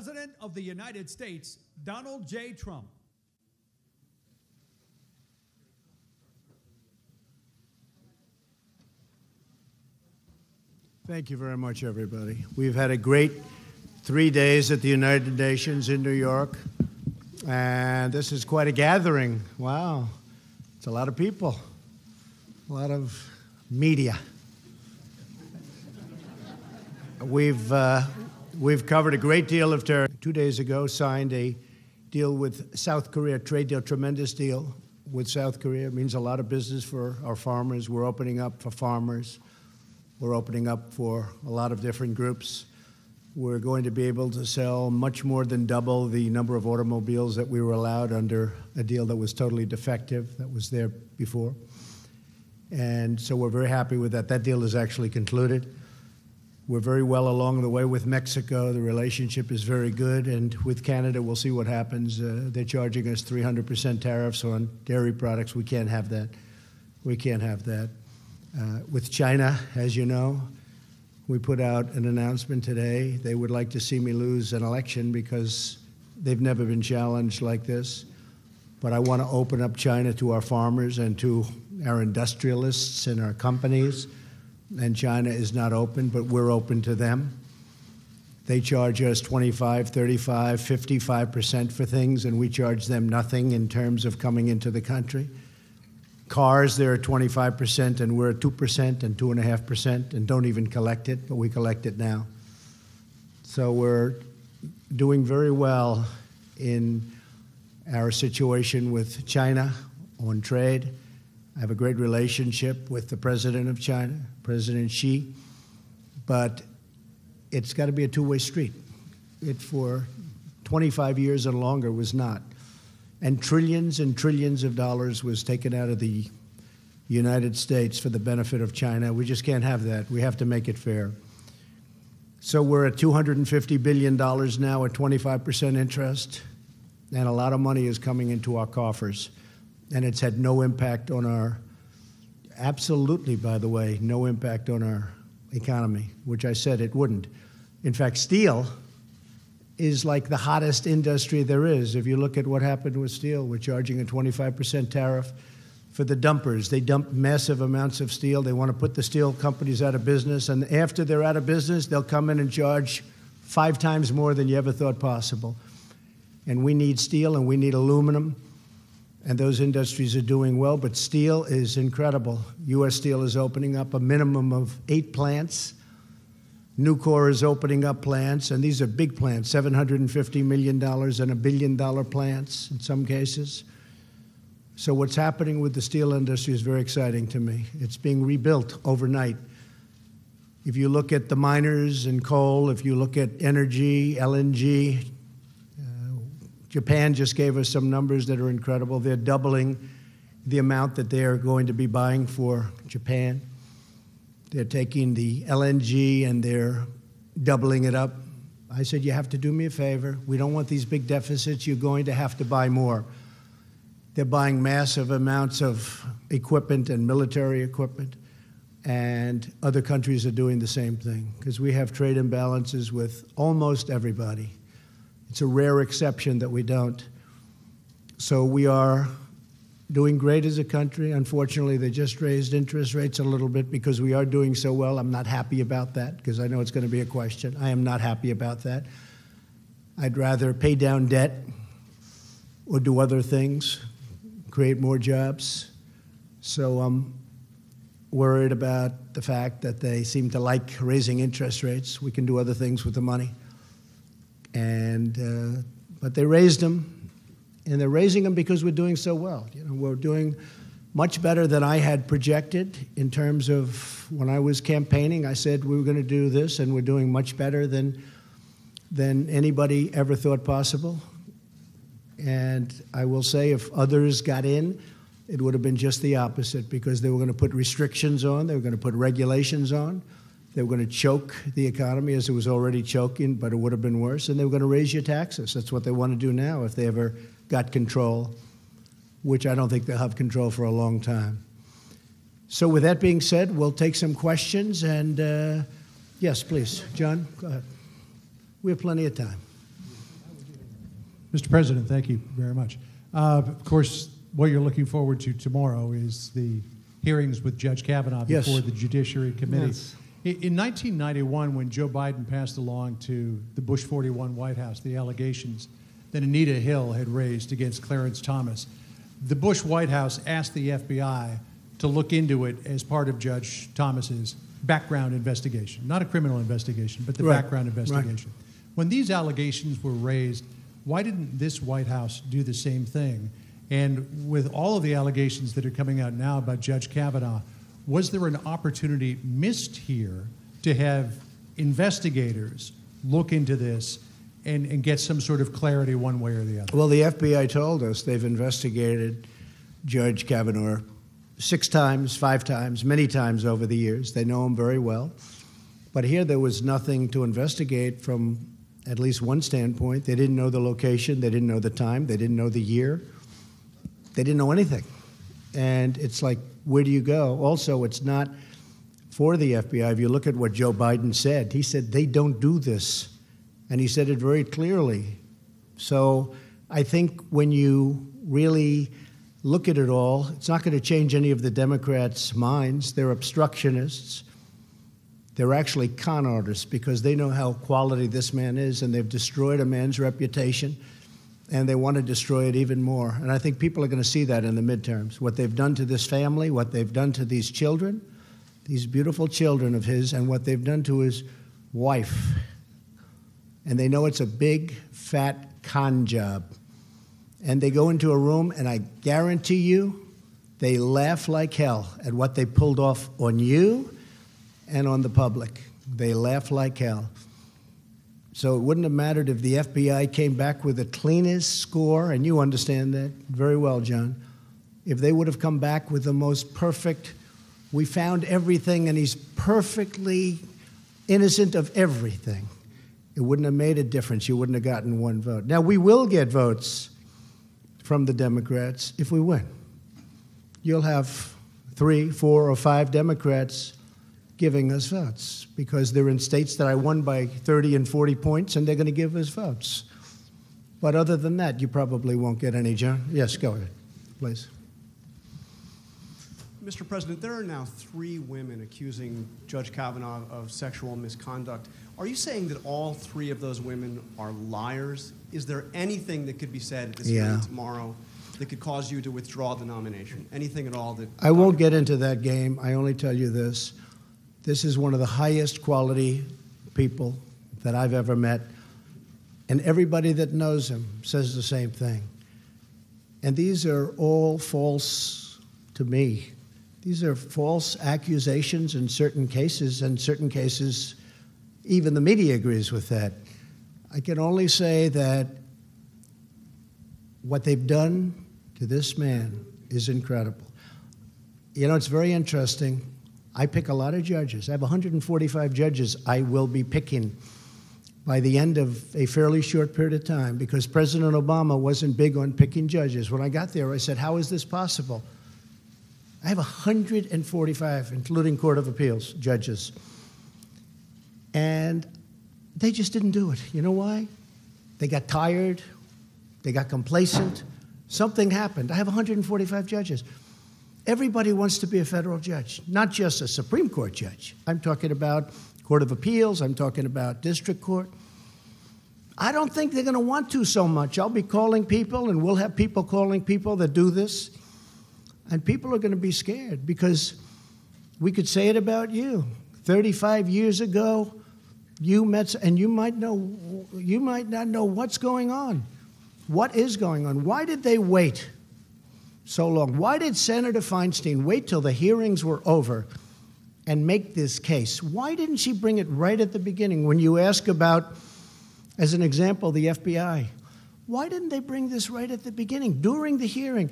President of the United States, Donald J. Trump. Thank you very much, everybody. We've had a great 3 days at the United Nations in New York, and this is quite a gathering. Wow, it's a lot of people, a lot of media. We've covered a great deal of territory. 2 days ago, signed a deal with South Korea, trade deal, tremendous deal with South Korea. It means a lot of business for our farmers. We're opening up for farmers. We're opening up for a lot of different groups. We're going to be able to sell much more than double the number of automobiles that we were allowed under a deal that was totally defective, that was there before. And so we're very happy with that. That deal is actually concluded. We're very well along the way with Mexico. The relationship is very good. And with Canada, we'll see what happens. They're charging us 300% tariffs on dairy products. We can't have that. We can't have that. With China, as you know, we put out an announcement today. They would like to see me lose an election because they've never been challenged like this. But I want to open up China to our farmers and to our industrialists and our companies. And China is not open, but we're open to them. They charge us 25, 35, 55% for things, and we charge them nothing in terms of coming into the country. Cars, they're at 25%, and we're at 2% and 2.5%, and don't even collect it, but we collect it now. So we're doing very well in our situation with China on trade. I have a great relationship with the president of China, President Xi, but it's got to be a two-way street. It, for 25 years and longer, was not. And trillions of dollars was taken out of the United States for the benefit of China. We just can't have that. We have to make it fair. So we're at $250 billion now at 25% interest, and a lot of money is coming into our coffers. And it's had no impact on our, absolutely, by the way, no impact on our economy, which I said it wouldn't. In fact, steel is like the hottest industry there is. If you look at what happened with steel, we're charging a 25% tariff for the dumpers. They dump massive amounts of steel. They want to put the steel companies out of business, and after they're out of business, they'll come in and charge 5 times more than you ever thought possible. And we need steel, and we need aluminum, and those industries are doing well, but steel is incredible. U.S. Steel is opening up a minimum of 8 plants. Nucor is opening up plants, and these are big plants, $750 million and $1 billion plants in some cases. So what's happening with the steel industry is very exciting to me. It's being rebuilt overnight. If you look at the miners and coal, if you look at energy, LNG, Japan just gave us some numbers that are incredible. They're doubling the amount that they're going to be buying for Japan. They're taking the LNG and they're doubling it up. I said, you have to do me a favor. We don't want these big deficits. You're going to have to buy more. They're buying massive amounts of equipment and military equipment, and other countries are doing the same thing because we have trade imbalances with almost everybody. It's a rare exception that we don't. So we are doing great as a country. Unfortunately, they just raised interest rates a little bit because we are doing so well. I'm not happy about that because I know it's going to be a question. I am not happy about that. I'd rather pay down debt or do other things, create more jobs. So I'm worried about the fact that they seem to like raising interest rates. We can do other things with the money. But they raised them, and they're raising them because we're doing so well. You know, we're doing much better than I had projected in terms of when I was campaigning. I said we were going to do this, and we're doing much better than anybody ever thought possible. And I will say if others got in, it would have been just the opposite because they were going to put restrictions on, they were going to put regulations on. They were going to choke the economy as it was already choking, but it would have been worse. And they were going to raise your taxes. That's what they want to do now if they ever got control, which I don't think they'll have control for a long time. So with that being said, we'll take some questions. And yes, please. John, go ahead. We have plenty of time. Mr. President, thank you very much. Of course, what you're looking forward to tomorrow is the hearings with Judge Kavanaugh before the Judiciary Committee. Yes. In 1991, when Joe Biden passed along to the Bush 41 White House the allegations that Anita Hill had raised against Clarence Thomas, the Bush White House asked the FBI to look into it as part of Judge Thomas's background investigation. Not a criminal investigation, but the background investigation. Right. When these allegations were raised, why didn't this White House do the same thing? And with all of the allegations that are coming out now about Judge Kavanaugh, was there an opportunity missed here to have investigators look into this and get some sort of clarity one way or the other? Well, the FBI told us they've investigated Judge Kavanaugh 6 times, 5 times, many times over the years. They know him very well. But here there was nothing to investigate from at least one standpoint. They didn't know the location. They didn't know the time. They didn't know the year. They didn't know anything. And it's like, where do you go? Also, it's not for the FBI. If you look at what Joe Biden said, he said they don't do this. And he said it very clearly. So I think when you really look at it all, it's not going to change any of the Democrats' minds. They're obstructionists. They're actually con artists because they know how quality this man is, and they've destroyed a man's reputation, and they want to destroy it even more. And I think people are going to see that in the midterms, what they've done to this family, what they've done to these children, these beautiful children of his, and what they've done to his wife. And they know it's a big, fat con job. And they go into a room, and I guarantee you, they laugh like hell at what they pulled off on you and on the public. They laugh like hell. So it wouldn't have mattered if the FBI came back with the cleanest score, and you understand that very well, John. If they would have come back with the most perfect, we found everything, and he's perfectly innocent of everything, it wouldn't have made a difference. You wouldn't have gotten one vote. Now, we will get votes from the Democrats if we win. You'll have 3, 4, or 5 Democrats giving us votes because they're in states that I won by 30 and 40 points, and they're going to give us votes. But other than that, you probably won't get any, John. Yes, go ahead, please. Mr. President, there are now 3 women accusing Judge Kavanaugh of sexual misconduct. Are you saying that all 3 of those women are liars? Is there anything that could be said at this hearing tomorrow that could cause you to withdraw the nomination? Anything at all that... I won't get into that game. I only tell you this. This is one of the highest quality people that I've ever met. And everybody that knows him says the same thing. And these are all false to me. These are false accusations in certain cases, and certain cases, even the media agrees with that. I can only say that what they've done to this man is incredible. You know, it's very interesting. I pick a lot of judges. I have 145 judges I will be picking by the end of a fairly short period of time because President Obama wasn't big on picking judges. When I got there, I said, how is this possible? I have 145, including Court of Appeals judges. And they just didn't do it. You know why? They got tired. They got complacent. Something happened. I have 145 judges. Everybody wants to be a federal judge, not just a Supreme Court judge. I'm talking about Court of Appeals. I'm talking about district court. I don't think they're going to want to so much. I'll be calling people, and we'll have people calling people that do this. And people are going to be scared because we could say it about you. 35 years ago, you met, and you might not know what's going on. What is going on? Why did they wait so long? Why did Senator Feinstein wait till the hearings were over and make this case? Why didn't she bring it right at the beginning? When you ask about, as an example, the FBI, why didn't they bring this right at the beginning, during the hearing?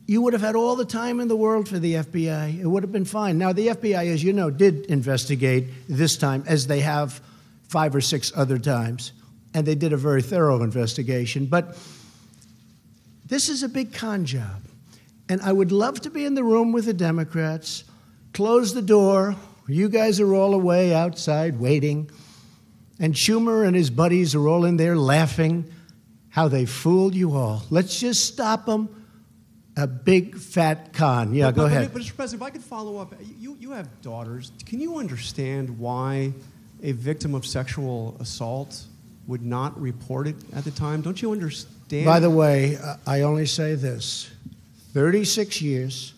You would have had all the time in the world for the FBI. It would have been fine. Now, the FBI, as you know, did investigate this time, as they have 5 or 6 other times, and they did a very thorough investigation. But this is a big con job, and I would love to be in the room with the Democrats, close the door. You guys are all away outside waiting, and Schumer and his buddies are all in there laughing, how they fooled you all. Let's just stop them. A big fat con. Yeah, go ahead. But Mr. President, if I could follow up, you have daughters. Can you understand why a victim of sexual assault would not report it at the time? Don't you understand? By the way, I only say this. 36 years,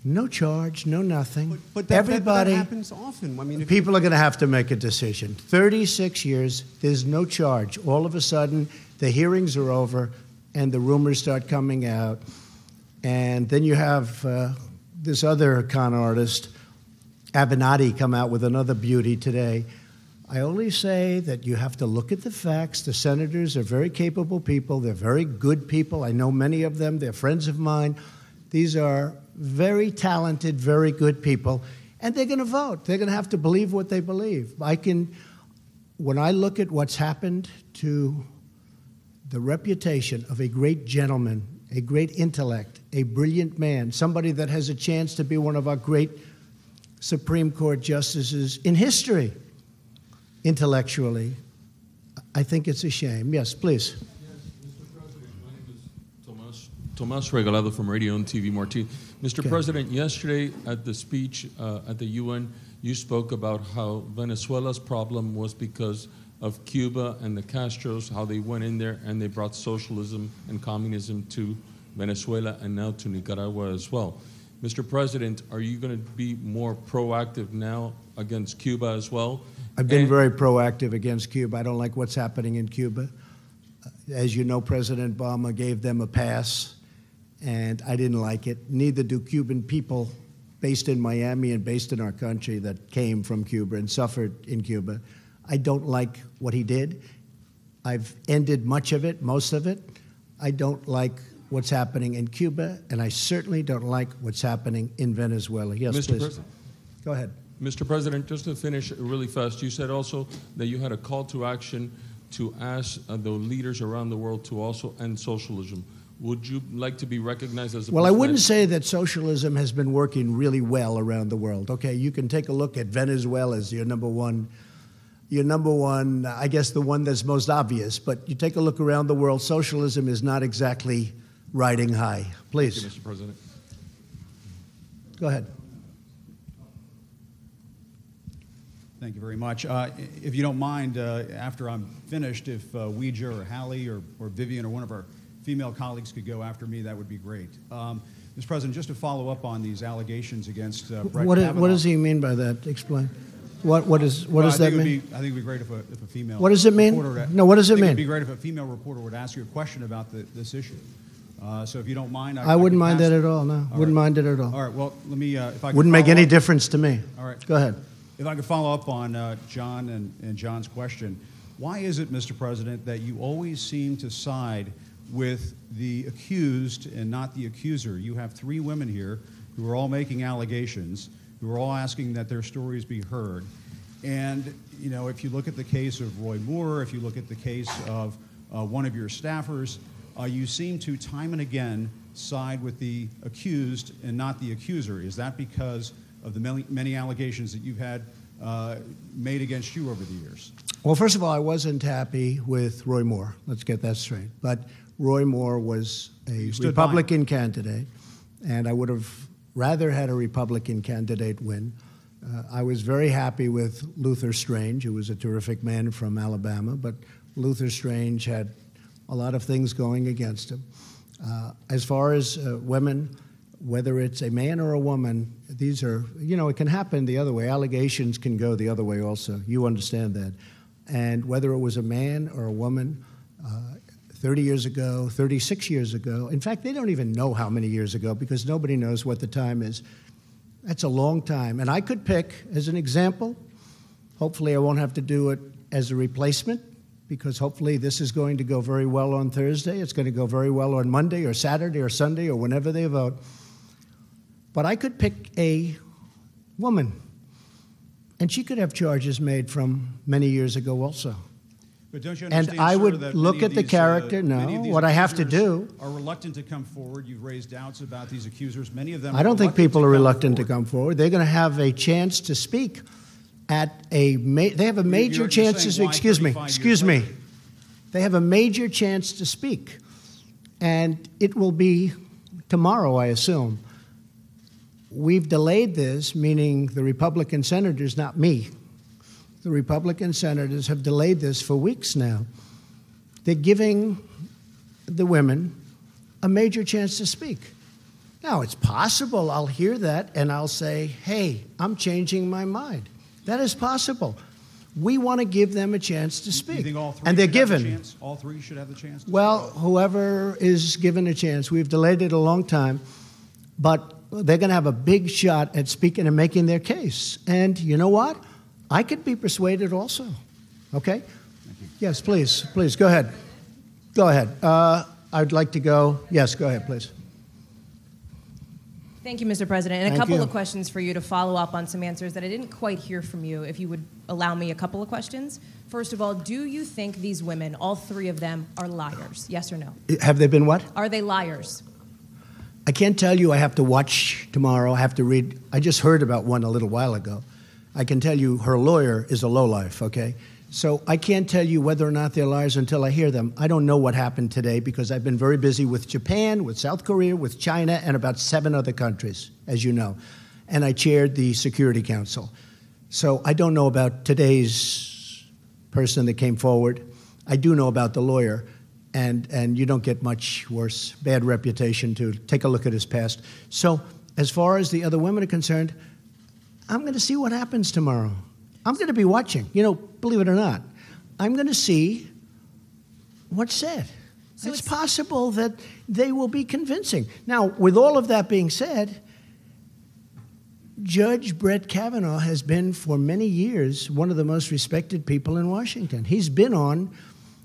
no charge, no nothing. But that happens often. I mean, people are going to have to make a decision. 36 years, there's no charge. All of a sudden, the hearings are over, and the rumors start coming out. And then you have this other con artist, Avenatti, come out with another beauty today. I only say that you have to look at the facts. The senators are very capable people. They're very good people. I know many of them. They're friends of mine. These are very talented, very good people. And they're going to vote. They're going to have to believe what they believe. When I look at what's happened to the reputation of a great gentleman, a great intellect, a brilliant man, somebody that has a chance to be one of our great Supreme Court justices in history, intellectually, I think it's a shame. Yes, please. Yes, Mr. President, my name is Tomas Regalado from Radio and TV Marti. Mr. Okay. President, yesterday at the speech at the UN, you spoke about how Venezuela's problem was because of Cuba and the Castros, how they went in there and they brought socialism and communism to Venezuela and now to Nicaragua as well. Mr. President, are you going to be more proactive now against Cuba as well? I've been very proactive against Cuba. I don't like what's happening in Cuba. As you know, President Obama gave them a pass, and I didn't like it. Neither do Cuban people based in Miami and based in our country that came from Cuba and suffered in Cuba. I don't like what he did. I've ended much of it, most of it. I don't like what's happening in Cuba, and I certainly don't like what's happening in Venezuela. Yes, Mr. please. President. Go ahead. Mr. President, just to finish really fast, you said also that you had a call to action to ask the leaders around the world to also end socialism. Would you like to be recognized as a Well, I wouldn't say that socialism has been working really well around the world. Okay, you can take a look at Venezuela as your number one, I guess the one that's most obvious, but you take a look around the world, socialism is not exactly riding high. Please. Thank you, Mr. President. Go ahead. Thank you very much. If you don't mind, after I'm finished, if Ouija or Hallie or Vivian or one of our female colleagues could go after me, that would be great. Mr. President, just to follow up on these allegations against Brett Kavanaugh. What does he mean by that? Explain. What does that mean? I think it would be great if a female. What does it mean? No, what does it mean? It would be great if a female reporter would ask you a question about this issue. So if you don't mind, I wouldn't mind that at all. No, wouldn't mind it at all. All right. Well, let me. If I could wouldn't make follow any up. difference to me. All right. Go ahead. If I could follow up on John and John's question, why is it, Mr. President, that you always seem to side with the accused and not the accuser? You have three women here who are all making allegations, who are all asking that their stories be heard. And, you know, if you look at the case of Roy Moore, if you look at the case of one of your staffers, you seem to time and again side with the accused and not the accuser. Is that because of the many allegations that you've had made against you over the years? Well, first of all, I wasn't happy with Roy Moore. Let's get that straight. But Roy Moore was a Republican candidate, and I would have rather had a Republican candidate win. I was very happy with Luther Strange, who was a terrific man from Alabama, but Luther Strange had a lot of things going against him. As far as women, whether it's a man or a woman, these are, you know, it can happen the other way. Allegations can go the other way also. You understand that. And whether it was a man or a woman, 30 years ago, 36 years ago, in fact, they don't even know how many years ago because nobody knows what the time is. That's a long time. And I could pick, as an example, hopefully I won't have to do it as a replacement, because hopefully this is going to go very well on Thursday. It's going to go very well on Monday or Saturday or Sunday or whenever they vote. But I could pick a woman, and she could have charges made from many years ago also. But don't you understand, and I would sir, that look many at of the these, character. No, many of these what I have to accusers do. Are reluctant to come forward. You've raised doubts about these accusers. Many of them. I don't think people are reluctant to come forward. They're going to have a chance to speak at a. They have a major chance to speak. Excuse me. They have a major chance to speak. And it will be tomorrow, I assume. We've delayed this, meaning the Republican senators, not me. The Republican senators have delayed this for weeks now. They're giving the women a major chance to speak. Now, it's possible I'll hear that and I'll say, hey, I'm changing my mind. That is possible. We want to give them a chance to speak. Do you think all three and they're should have the given. chance? All three should have the chance? Well, whoever is given a chance. We've delayed it a long time, but they're going to have a big shot at speaking and making their case. And you know what? I could be persuaded also. Okay? Yes, please. Please, go ahead. Go ahead. I'd like to go. Yes, go ahead, please. Thank you, Mr. President. And a Thank couple you. of questions for you to follow up on some answers that I didn't quite hear from you, if you would allow me a couple of questions. First of all, do you think these women, all three of them, are liars? Yes or no? Have they been what? Are they liars? I can't tell you. I have to watch tomorrow. I have to read. I just heard about one a little while ago. I can tell you her lawyer is a lowlife, okay? So I can't tell you whether or not they're liars until I hear them. I don't know what happened today because I've been very busy with Japan, with South Korea, with China, and about 7 other countries, as you know. And I chaired the Security Council. So I don't know about today's person that came forward. I do know about the lawyer. And you don't get much worse, bad reputation to take a look at his past. So as far as the other women are concerned, I'm going to see what happens tomorrow. I'm going to be watching. You know, believe it or not, I'm going to see what's said. So it's possible that they will be convincing. Now, with all of that being said, Judge Brett Kavanaugh has been for many years one of the most respected people in Washington. He's been on,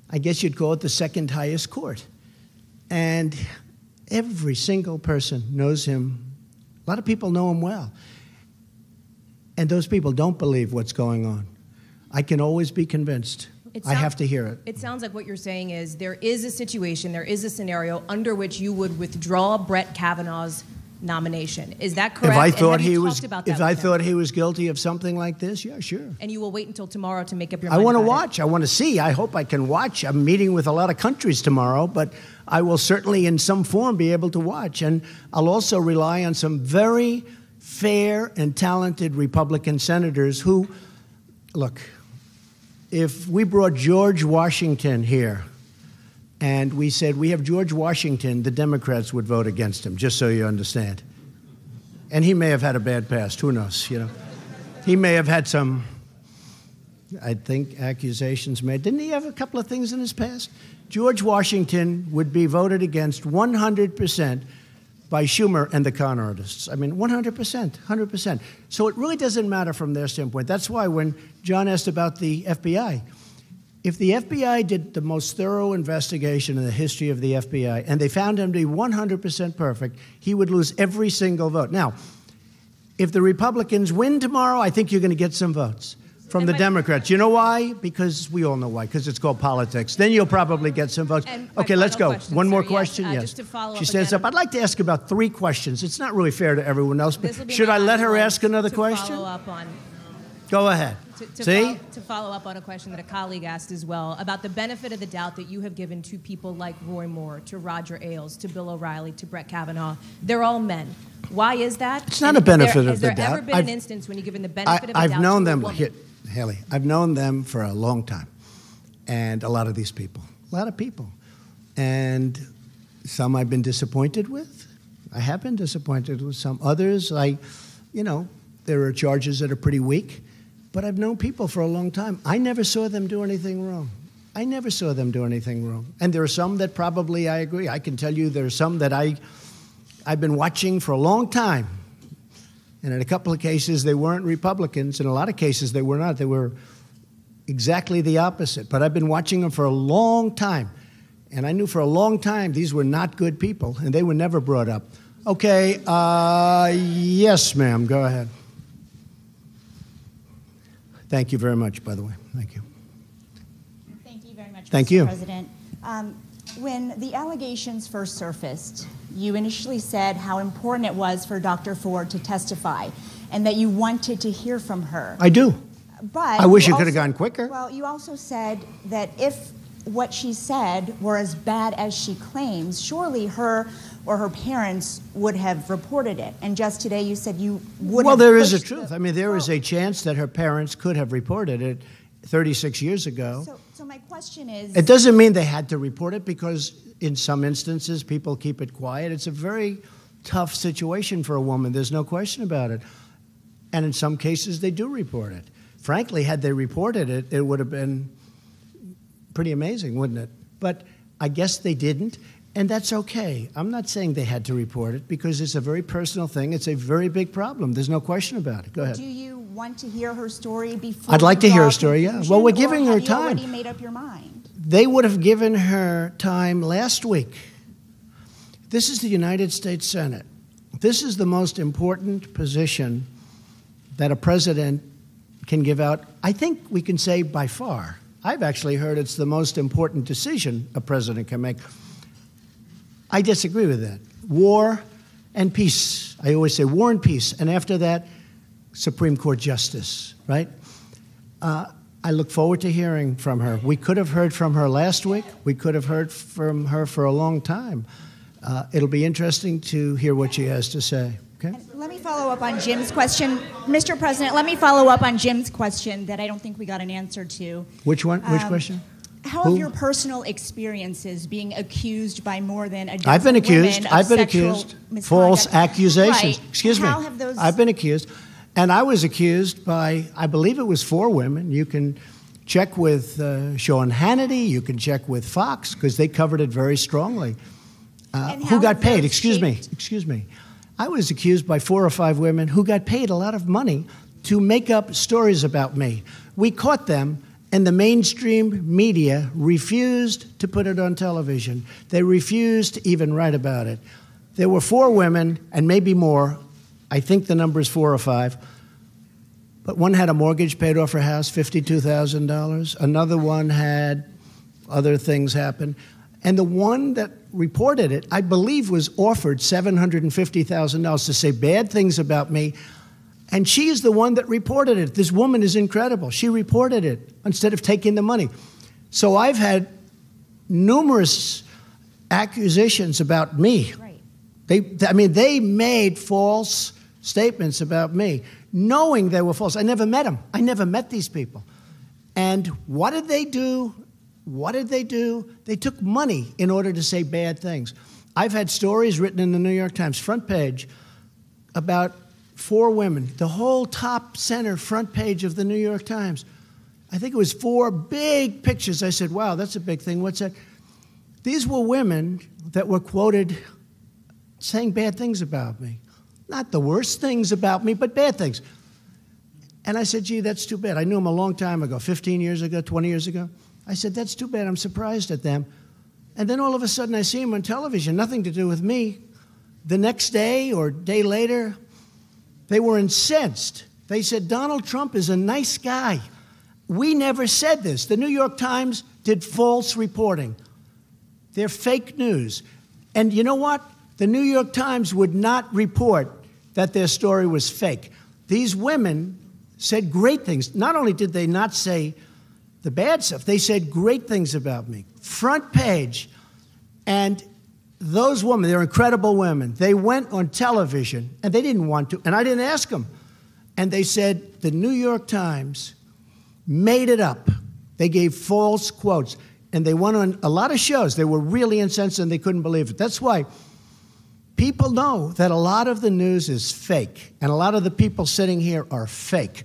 I guess you'd call it, the second highest court. And every single person knows him. A lot of people know him well. And those people don't believe what's going on. I can always be convinced. I have to hear it. It sounds like what you're saying is there is a situation, there is a scenario under which you would withdraw Brett Kavanaugh's nomination. Is that correct? If I thought he was guilty of something like this, yeah, sure. And you will wait until tomorrow to make up your I mind. want to watch. I want to see. I hope I can watch. I'm meeting with a lot of countries tomorrow, but I will certainly in some form be able to watch. And I'll also rely on some very fair and talented Republican senators who, look, if we brought George Washington here and we said, we have George Washington, the Democrats would vote against him, just so you understand. And he may have had a bad past, who knows, you know. He may have had some, I think, accusations made. Didn't he have a couple of things in his past? George Washington would be voted against 100% by Schumer and the con artists. I mean, 100%, 100%. So it really doesn't matter from their standpoint. That's why when John asked about the FBI, if the FBI did the most thorough investigation in the history of the FBI and they found him to be 100% perfect, he would lose every single vote. Now, if the Republicans win tomorrow, I think you're going to get some votes from the Democrats. You know why? Because we all know why, because it's called politics. Then you'll probably get some votes. Okay, let's go. One more question? Yes. Just to follow she up stands again. up. I'd like to ask about 3 questions. It's not really fair to everyone else, but should I let her ask another question? Follow up on, Go ahead. See? To follow up on a question that a colleague asked as well about the benefit of the doubt that you have given to people like Roy Moore, to Roger Ailes, to Bill O'Reilly, to Brett Kavanaugh. They're all men. Why is that? It's not a benefit of the doubt. Has there ever been an instance when you've given the benefit of the doubt I've known to a them, woman? Haley, I've known them for a long time. And a lot of these people. A lot of people. And some I've been disappointed with. I have been disappointed with some. Others, there are charges that are pretty weak. But I've known people for a long time. I never saw them do anything wrong. I never saw them do anything wrong. And there are some that probably I agree. I can tell you there are some that I've been watching for a long time. And in a couple of cases, they weren't Republicans. In a lot of cases, they were not. They were exactly the opposite. But I've been watching them for a long time. And I knew for a long time these were not good people, and they were never brought up. Okay, yes, ma'am, go ahead. Thank you very much, by the way. Thank you. Thank you very much, Thank Mr. you. President. When the allegations first surfaced, you initially said how important it was for Dr. Ford to testify and that you wanted to hear from her. I do. But I wish you could have gone quicker. Well, you also said that if what she said were as bad as she claims, surely her or her parents would have reported it. And just today you said you would Well, have there is a pushed truth. the- I mean, there is a chance that her parents could have reported it 36 years ago. So my question is... It doesn't mean they had to report it, because in some instances people keep it quiet. It's a very tough situation for a woman. There's no question about it. And in some cases they do report it. Frankly, had they reported it, it would have been pretty amazing, wouldn't it? But I guess they didn't, and that's okay. I'm not saying they had to report it, because it's a very personal thing. It's a very big problem. There's no question about it. Go ahead. Do you want to hear her story before I'd like to you hear draw her story, yeah. conclusion, Well, we're or giving her have you time. already made up your mind? They would have given her time last week. This is the United States Senate. This is the most important position that a president can give out, I think we can say by far. I've actually heard it's the most important decision a president can make. I disagree with that. War and peace. I always say war and peace. And after that, Supreme Court justice, right? I look forward to hearing from her. We could have heard from her last week. We could have heard from her for a long time. It'll be interesting to hear what she has to say. Okay? Let me follow up on Jim's question. Mr. President, let me follow up on Jim's question that I don't think we got an answer to. Which one? Which question? How have your personal experiences being accused by more than a dozen I've been accused. women of I've been sexual accused. misconduct? False accusations. Right. Excuse me. How have those... I've been accused. And I was accused by, I believe it was 4 women. You can check with Sean Hannity. You can check with Fox, because they covered it very strongly. Who got paid? Excuse me. I was accused by 4 or 5 women who got paid a lot of money to make up stories about me. We caught them, and the mainstream media refused to put it on television. They refused to even write about it. There were 4 women, and maybe more. I think the number is 4 or 5. But one had a mortgage paid off her house, $52,000. Another one had other things happen. And the one that reported it, I believe, was offered $750,000 to say bad things about me. And she is the one that reported it. This woman is incredible. She reported it instead of taking the money. So I've had numerous accusations about me. Right. They made false statements about me, knowing they were false. I never met them. I never met these people. And what did they do? What did they do? They took money in order to say bad things. I've had stories written in the New York Times front page about 4 women, the whole top center front page of the New York Times. I think it was 4 big pictures. I said, wow, that's a big thing. What's that? These were women that were quoted saying bad things about me. Not the worst things about me, but bad things. And I said, gee, that's too bad. I knew them a long time ago, 15 years ago, 20 years ago. I said, that's too bad. I'm surprised at them. And then all of a sudden I see them on television, nothing to do with me. The next day or day later, they were incensed. They said, Donald Trump is a nice guy. We never said this. The New York Times did false reporting. They're fake news. And you know what? The New York Times would not report that their story was fake. These women said great things. Not only did they not say the bad stuff, they said great things about me. Front page. And those women, they're incredible women. They went on television, and they didn't want to, and I didn't ask them. And they said the New York Times made it up. They gave false quotes, and they went on a lot of shows. They were really incensed, and they couldn't believe it. That's why people know that a lot of the news is fake, and a lot of the people sitting here are fake.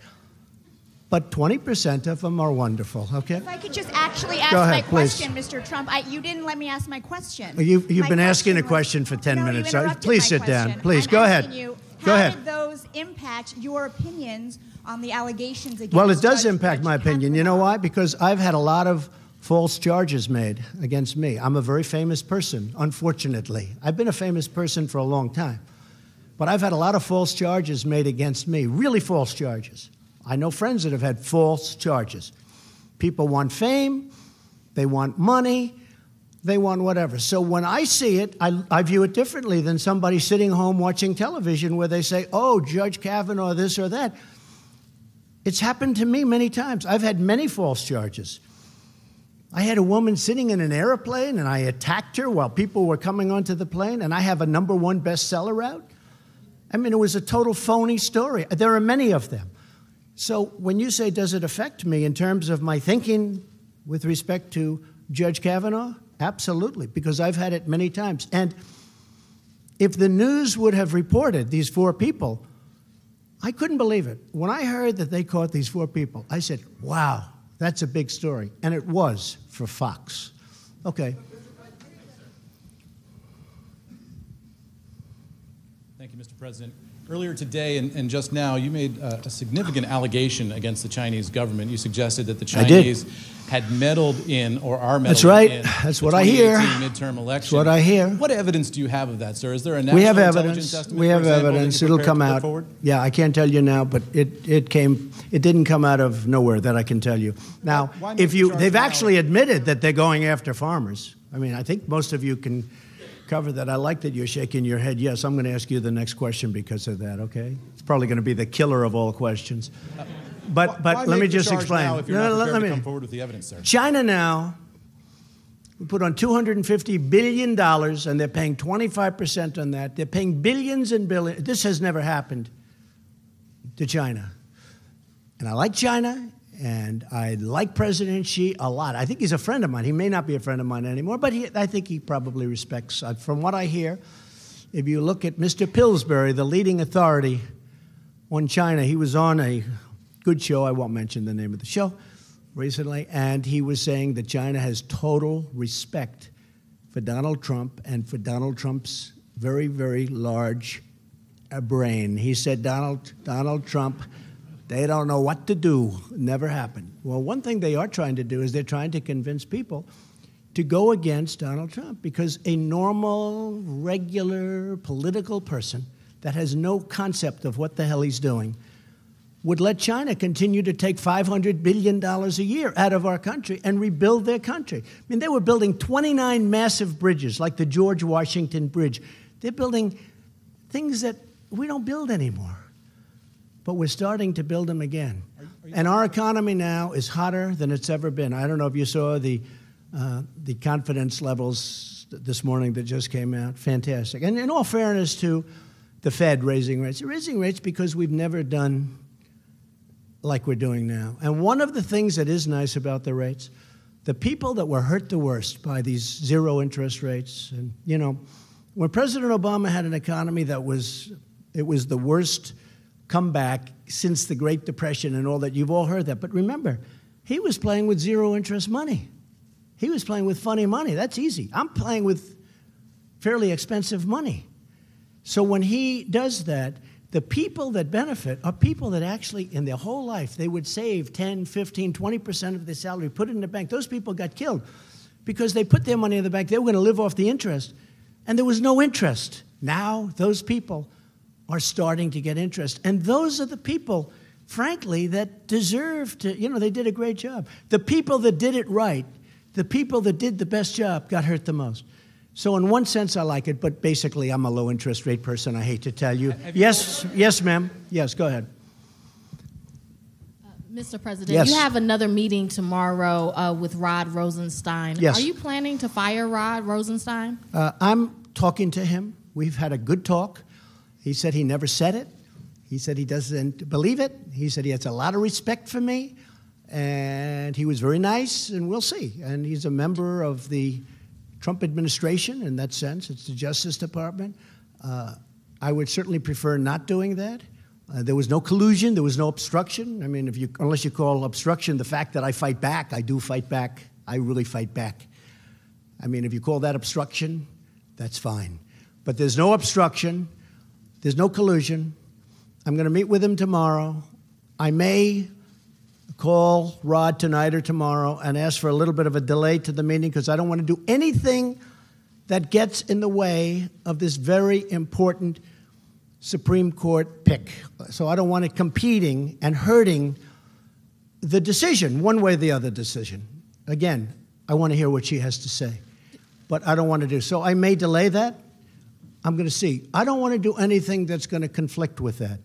But 20% of them are wonderful, okay? If I could just actually ask ahead, my please. question, Mr. Trump. You didn't let me ask my question. You've My been asking a was- question for 10 No, minutes. You interrupted Please my sit down. question. Please, I'm go ahead. asking you, Go ahead. How did those impact your opinions on the allegations against Well, it does Judge impact my opinion. You know why? Because I've had a lot of false charges made against me. I'm a very famous person, unfortunately. I've been a famous person for a long time. But I've had a lot of false charges made against me, really false charges. I know friends that have had false charges. People want fame, they want money, they want whatever. So when I see it, I view it differently than somebody sitting home watching television where they say, oh, Judge Kavanaugh, this or that. It's happened to me many times. I've had many false charges. I had a woman sitting in an airplane, and I attacked her while people were coming onto the plane, and I have a #1 bestseller out. I mean, it was a total phony story. There are many of them. So when you say, does it affect me in terms of my thinking with respect to Judge Kavanaugh? Absolutely, because I've had it many times. And if the news would have reported these 4 people, I couldn't believe it. When I heard that they caught these 4 people, I said, wow, that's a big story. And it was for Fox. Okay. Thank you, Mr. President. Earlier today and just now, you made a significant allegation against the Chinese government. You suggested that the Chinese had meddled in or are meddling That's right. in That's the what I hear. 2018 midterm election. That's what I hear. What evidence do you have of that, sir? Is there a national We have intelligence evidence. estimate, We for have example, that evidence. you're It'll prepared come to put out. forward? Yeah, I can't tell you now, but it didn't come out of nowhere, that I can tell you. Now, Why make the charge they've now? actually admitted that they're going after farmers. I mean, I think most of you can cover that. I like that you're shaking your head. Yes, I'm going to ask you the next question because of that, okay? It's probably going to be the killer of all questions. But Why let me make the just charge explain. now if you're not prepared to come forward with the evidence, sir? China now, we put on $250 billion, and they're paying 25% on that. They're paying billions and billions. This has never happened to China. And I like China, and I like President Xi a lot. I think he's a friend of mine. He may not be a friend of mine anymore, but I think he probably respects. From what I hear, if you look at Mr. Pillsbury, the leading authority on China, he was on a good show. I won't mention the name of the show recently, and he was saying that China has total respect for Donald Trump and for Donald Trump's very, very large brain. He said, Donald Trump, they don't know what to do. Never happened. Well, one thing they are trying to do is they're trying to convince people to go against Donald Trump, because a normal, regular political person that has no concept of what the hell he's doing would let China continue to take $500 billion a year out of our country and rebuild their country. I mean, they were building 29 massive bridges, like the George Washington Bridge. They're building things that we don't build anymore. But we're starting to build them again. And our economy now is hotter than it's ever been. I don't know if you saw the confidence levels this morning that just came out. Fantastic. And in all fairness to the Fed raising rates. They're raising rates because we've never done like we're doing now. And one of the things that is nice about the rates, the people that were hurt the worst by these zero interest rates, and, you know, when President Obama had an economy that was the worst comeback since the Great Depression and all that. You've all heard that. But remember, he was playing with zero interest money. He was playing with funny money. That's easy. I'm playing with fairly expensive money. So when he does that, the people that benefit are people that actually, in their whole life, they would save 10, 15, 20% of their salary, put it in the bank. Those people got killed because they put their money in the bank. They were going to live off the interest, and there was no interest. Now those people are starting to get interest. And those are the people, frankly, that deserve to, you know, they did a great job. The people that did it right, the people that did the best job got hurt the most. So in one sense, I like it, but basically I'm a low interest rate person, I hate to tell you. Yes, ma'am. Yes, go ahead. Mr. President, yes. You have another meeting tomorrow with Rod Rosenstein. Yes. Are you planning to fire Rod Rosenstein? I'm talking to him. We've had a good talk. He said he never said it. He said he doesn't believe it. He said he has a lot of respect for me. And he was very nice, and we'll see. And he's a member of the Trump administration in that sense. It's the Justice Department. I would certainly prefer not doing that. There was no collusion. There was no obstruction. I mean, unless you call obstruction the fact that I fight back, I do fight back. I really fight back. I mean, if you call that obstruction, that's fine. But there's no obstruction. There's no collusion. I'm going to meet with him tomorrow. I may call Rod tonight or tomorrow and ask for a little bit of a delay to the meeting because I don't want to do anything that gets in the way of this very important Supreme Court pick. So I don't want it competing and hurting the decision, one way or the other decision. Again, I want to hear what she has to say, but I don't want to do. So I may delay that. I'm going to see. I don't want to do anything that's going to conflict with that.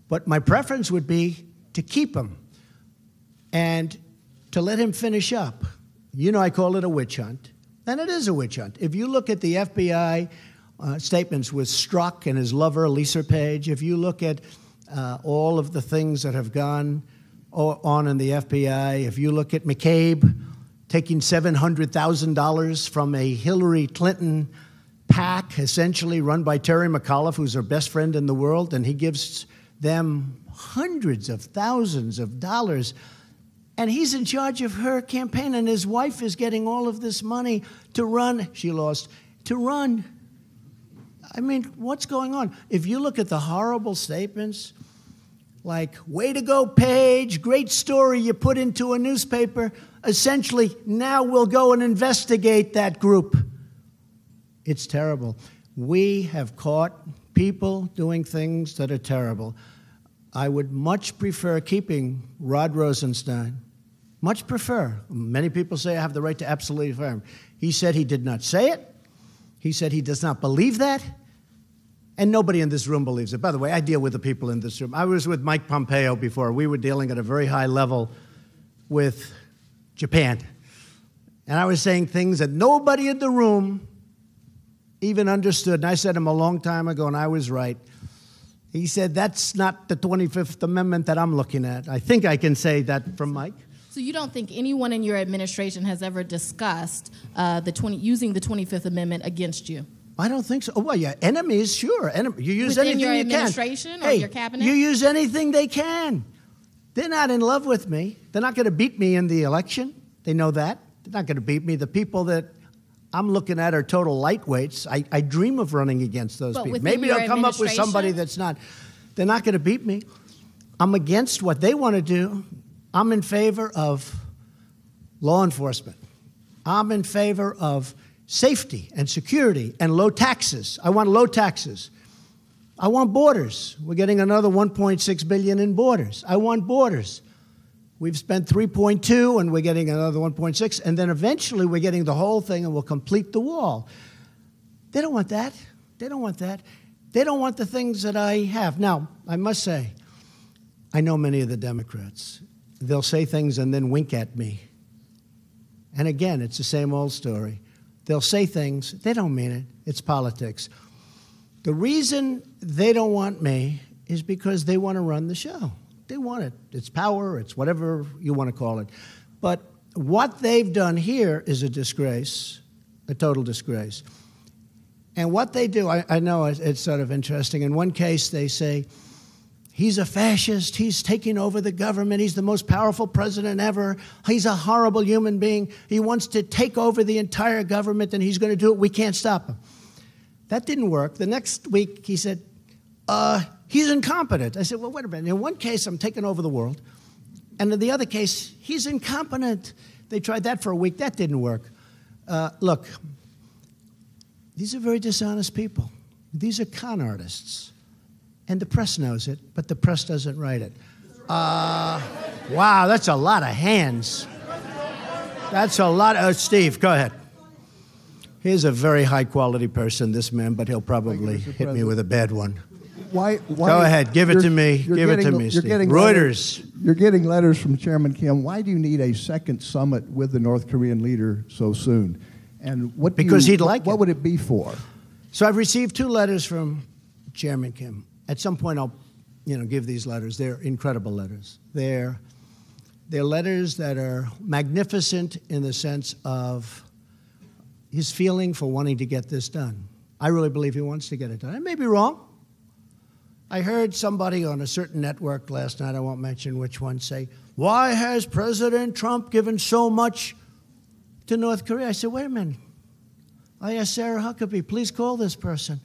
But my preference would be to keep him and to let him finish up You know I call it a witch hunt, and it is a witch hunt. If you look at the FBI statements with Strzok and his lover, Lisa Page, if you look at all of the things that have gone on in the FBI, if you look at McCabe taking $700,000 from a Hillary Clinton PAC, essentially run by Terry McAuliffe, who's her best friend in the world, and he gives them hundreds of thousands of dollars, and he's in charge of her campaign, and his wife is getting all of this money to run. She lost. To run. I mean, what's going on? If you look at the horrible statements, like, way to go, Page, great story you put into a newspaper, essentially, now we'll go and investigate that group. It's terrible. We have caught people doing things that are terrible. I would much prefer keeping Rod Rosenstein. Much prefer. Many people say I have the right to absolutely fire him. He said he did not say it. He said he does not believe that. And nobody in this room believes it. By the way, I deal with the people in this room. I was with Mike Pompeo before. We were dealing at a very high level with Japan. And I was saying things that nobody in the room even understood. And I said to him a long time ago, and I was right. He said, that's not the 25th Amendment that I'm looking at. I think I can say that from Mike. So you don't think anyone in your administration has ever discussed using the 25th Amendment against you? I don't think so. Oh, well, yeah, enemies, sure. You use within anything your you can. administration or your cabinet? You use anything they can. They're not in love with me. They're not going to beat me in the election. They know that. They're not going to beat me. The people that I'm looking at are total lightweights. I dream of running against those people. Maybe they'll come up with somebody that's not. They're not going to beat me. I'm against what they want to do. I'm in favor of law enforcement. I'm in favor of safety and security and low taxes. I want low taxes. I want borders. We're getting another $1.6 billion in borders. I want borders. We've spent 3.2 and we're getting another 1.6, and then eventually we're getting the whole thing and we'll complete the wall. They don't want that. They don't want that. They don't want the things that I have. Now, I must say, I know many of the Democrats. They'll say things and then wink at me. And again, it's the same old story. They'll say things, they don't mean it. It's politics. The reason they don't want me is because they want to run the show. They want it. It's power. It's whatever you want to call it. But what they've done here is a disgrace, a total disgrace. And what they do, I know it's sort of interesting. In one case, they say, he's a fascist. He's taking over the government. He's the most powerful president ever. He's a horrible human being. He wants to take over the entire government, and he's going to do it. We can't stop him. That didn't work. The next week, he said, he's incompetent. I said, well, wait a minute. In one case, I'm taking over the world. And in the other case, he's incompetent. They tried that for a week. That didn't work. Look, these are very dishonest people. These are con artists. And the press knows it, but the press doesn't write it. Wow, that's a lot of hands. That's a lot of... Steve, go ahead. He's a very high-quality person, this man, but he'll probably hit me with a bad one. Why, go ahead, give it to me. Give it to me, Steve. Reuters. You're getting letters from Chairman Kim. Why do you need a second summit with the North Korean leader so soon? And what because he'd like it. What would it be for? So I've received 2 letters from Chairman Kim. At some point, I'll, give these letters. They're incredible letters. They're letters that are magnificent in the sense of his feeling for wanting to get this done. I really believe he wants to get it done. I may be wrong. I heard somebody on a certain network last night, I won't mention which one, say, why has President Trump given so much to North Korea? I said, wait a minute. I asked Sarah Huckabee, please call this person.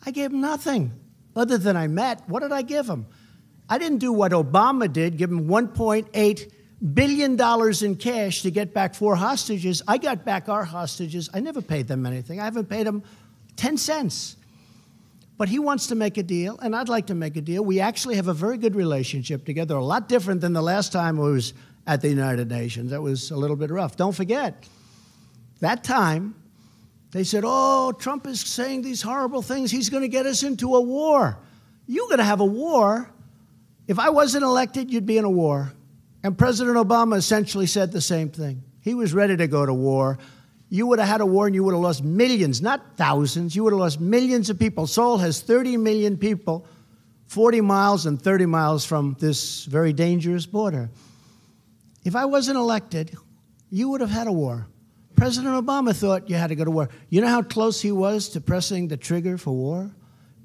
I gave him nothing. Other than I met, what did I give him? I didn't do what Obama did, give him $1.8 billion in cash to get back 4 hostages. I got back our hostages. I never paid them anything. I haven't paid them 10 cents. But he wants to make a deal, and I'd like to make a deal. We actually have a very good relationship together, a lot different than the last time I was at the United Nations. That was a little bit rough. Don't forget, that time, they said, oh, Trump is saying these horrible things. He's going to get us into a war. You're going to have a war. If I wasn't elected, you'd be in a war. And President Obama essentially said the same thing. He was ready to go to war. You would have had a war and you would have lost millions, not thousands. You would have lost millions of people. Seoul has 30 million people, 40 miles and 30 miles from this very dangerous border. If I wasn't elected, you would have had a war. President Obama thought you had to go to war. You know how close he was to pressing the trigger for war?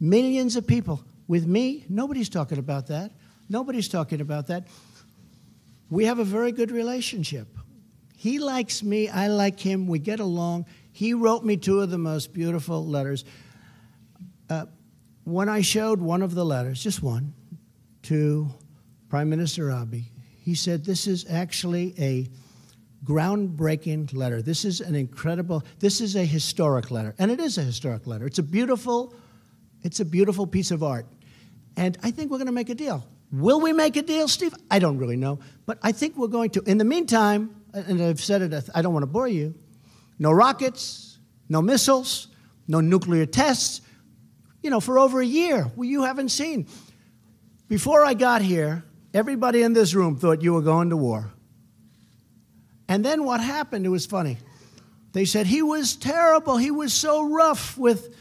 Millions of people. With me, nobody's talking about that. Nobody's talking about that. We have a very good relationship. He likes me, I like him, we get along. He wrote me two of the most beautiful letters. When I showed one of the letters, just one, to Prime Minister Abe, he said, this is actually a groundbreaking letter. This is an incredible, this is a historic letter. And it is a historic letter. It's a beautiful piece of art. And I think we're going to make a deal. Will we make a deal, Steve? I don't really know. But I think we're going to. In the meantime, and I've said it, I don't want to bore you, no rockets, no missiles, no nuclear tests, for over a year. Well, you haven't seen. Before I got here, everybody in this room thought you were going to war. And then what happened, it was funny. They said he was terrible. He was so rough with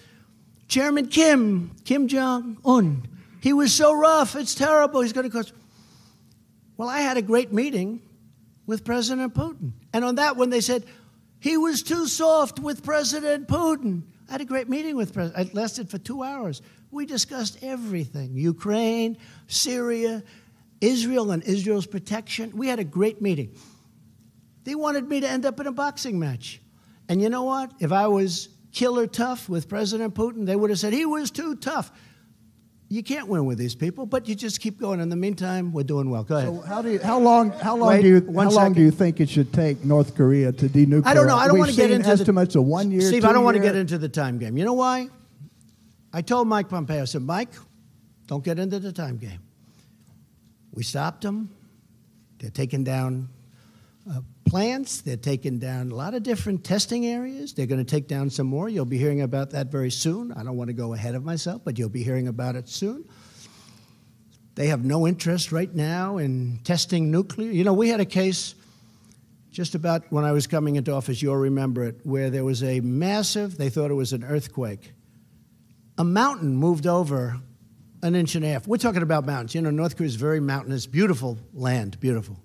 Chairman Kim Jong-un. He was so rough. It's terrible. He's going to cause. Well, I had a great meeting with President Putin. And on that one, they said, he was too soft with President Putin. I had a great meeting with President. It lasted for 2 hours. We discussed everything. Ukraine, Syria, Israel and Israel's protection. We had a great meeting. They wanted me to end up in a boxing match. And you know what? If I was killer tough with President Putin, they would have said, he was too tough. You can't win with these people, but you just keep going. In the meantime, we're doing well. Go ahead. So how long do you think it should take North Korea to denuclearize? I don't know. I don't want to get into estimates of 1 year. Steve, I don't want to get into the time game. You know why? I told Mike Pompeo, I said, Mike, don't get into the time game. We stopped them. They're taking down plants. They're taking down a lot of different testing areas. They're going to take down some more. You'll be hearing about that very soon. I don't want to go ahead of myself, but you'll be hearing about it soon. They have no interest right now in testing nuclear. We had a case just about when I was coming into office, you'll remember it, where there was a massive, they thought it was an earthquake. A mountain moved over 1.5 inches. We're talking about mountains. North Korea is very mountainous, beautiful land, beautiful.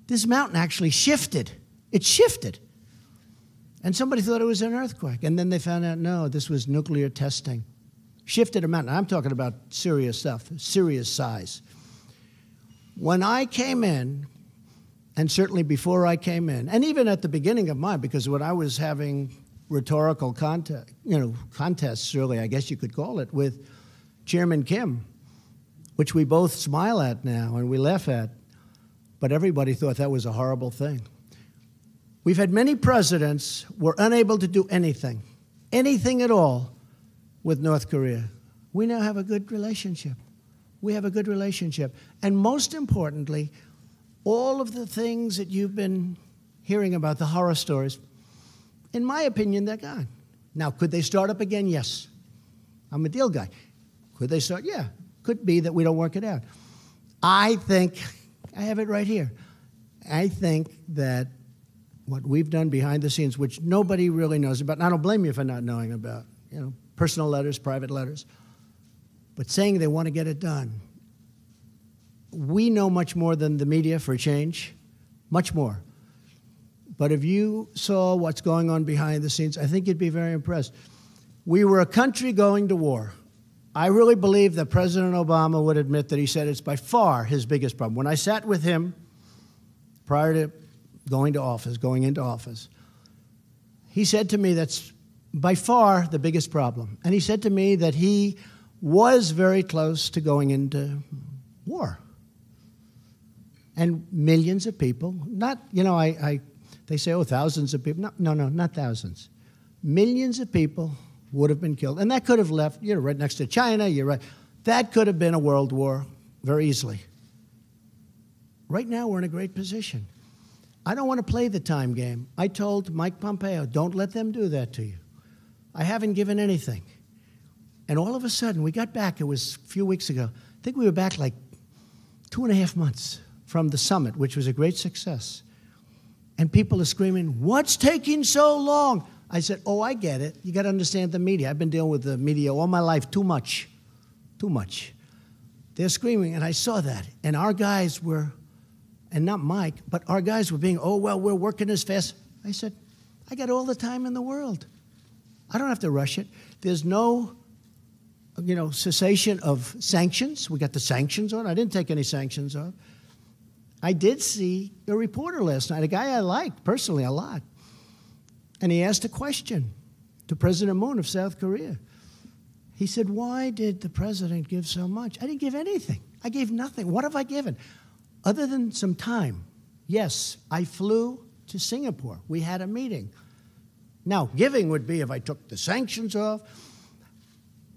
This mountain actually shifted. It shifted. And somebody thought it was an earthquake. And then they found out, no, this was nuclear testing. Shifted a mountain. I'm talking about serious stuff, serious size. When I came in, and certainly before I came in, and even at the beginning of mine, because when I was having rhetorical contests, really, I guess you could call it, with Chairman Kim, which we both smile at now and we laugh at, but everybody thought that was a horrible thing. We've had many presidents who were unable to do anything at all with North Korea. We now have a good relationship. We have a good relationship. And most importantly, all of the things that you've been hearing about, the horror stories, in my opinion, they're gone. Now, could they start up again? Yes. I'm a deal guy. Could they start? Yeah. Could be that we don't work it out. I think, I have it right here. I think that what we've done behind the scenes, which nobody really knows about, and I don't blame you for not knowing about, personal letters, private letters, but saying they want to get it done. We know much more than the media for a change, much more. But if you saw what's going on behind the scenes, I think you'd be very impressed. We were a country going to war. I really believe that President Obama would admit that he said it's by far his biggest problem. When I sat with him prior to going into office, he said to me that's by far the biggest problem. And he said to me that he was very close to going into war. And millions of people, not, they say, oh, thousands of people. No, not thousands. Millions of people would have been killed. And that could have left, right next to China, you're right. That could have been a world war very easily. Right now, we're in a great position. I don't want to play the time game. I told Mike Pompeo, don't let them do that to you. I haven't given anything. And all of a sudden, we got back, it was a few weeks ago. I think we were back like 2.5 months from the summit, which was a great success. And people are screaming, "What's taking so long?" I said, "Oh, I get it. You got to understand the media. I've been dealing with the media all my life, too much. Too much." They're screaming, and I saw that. And our guys were, and not Mike, but our guys were being, "Oh, well, we're working as fast." I said, "I got all the time in the world. I don't have to rush it. There's no, cessation of sanctions. We got the sanctions on. I didn't take any sanctions off. I did see a reporter last night, a guy I liked personally a lot. And he asked a question to President Moon of South Korea. He said, "Why did the president give so much?" I didn't give anything. I gave nothing. What have I given? Other than some time. Yes, I flew to Singapore. We had a meeting. Now, giving would be if I took the sanctions off.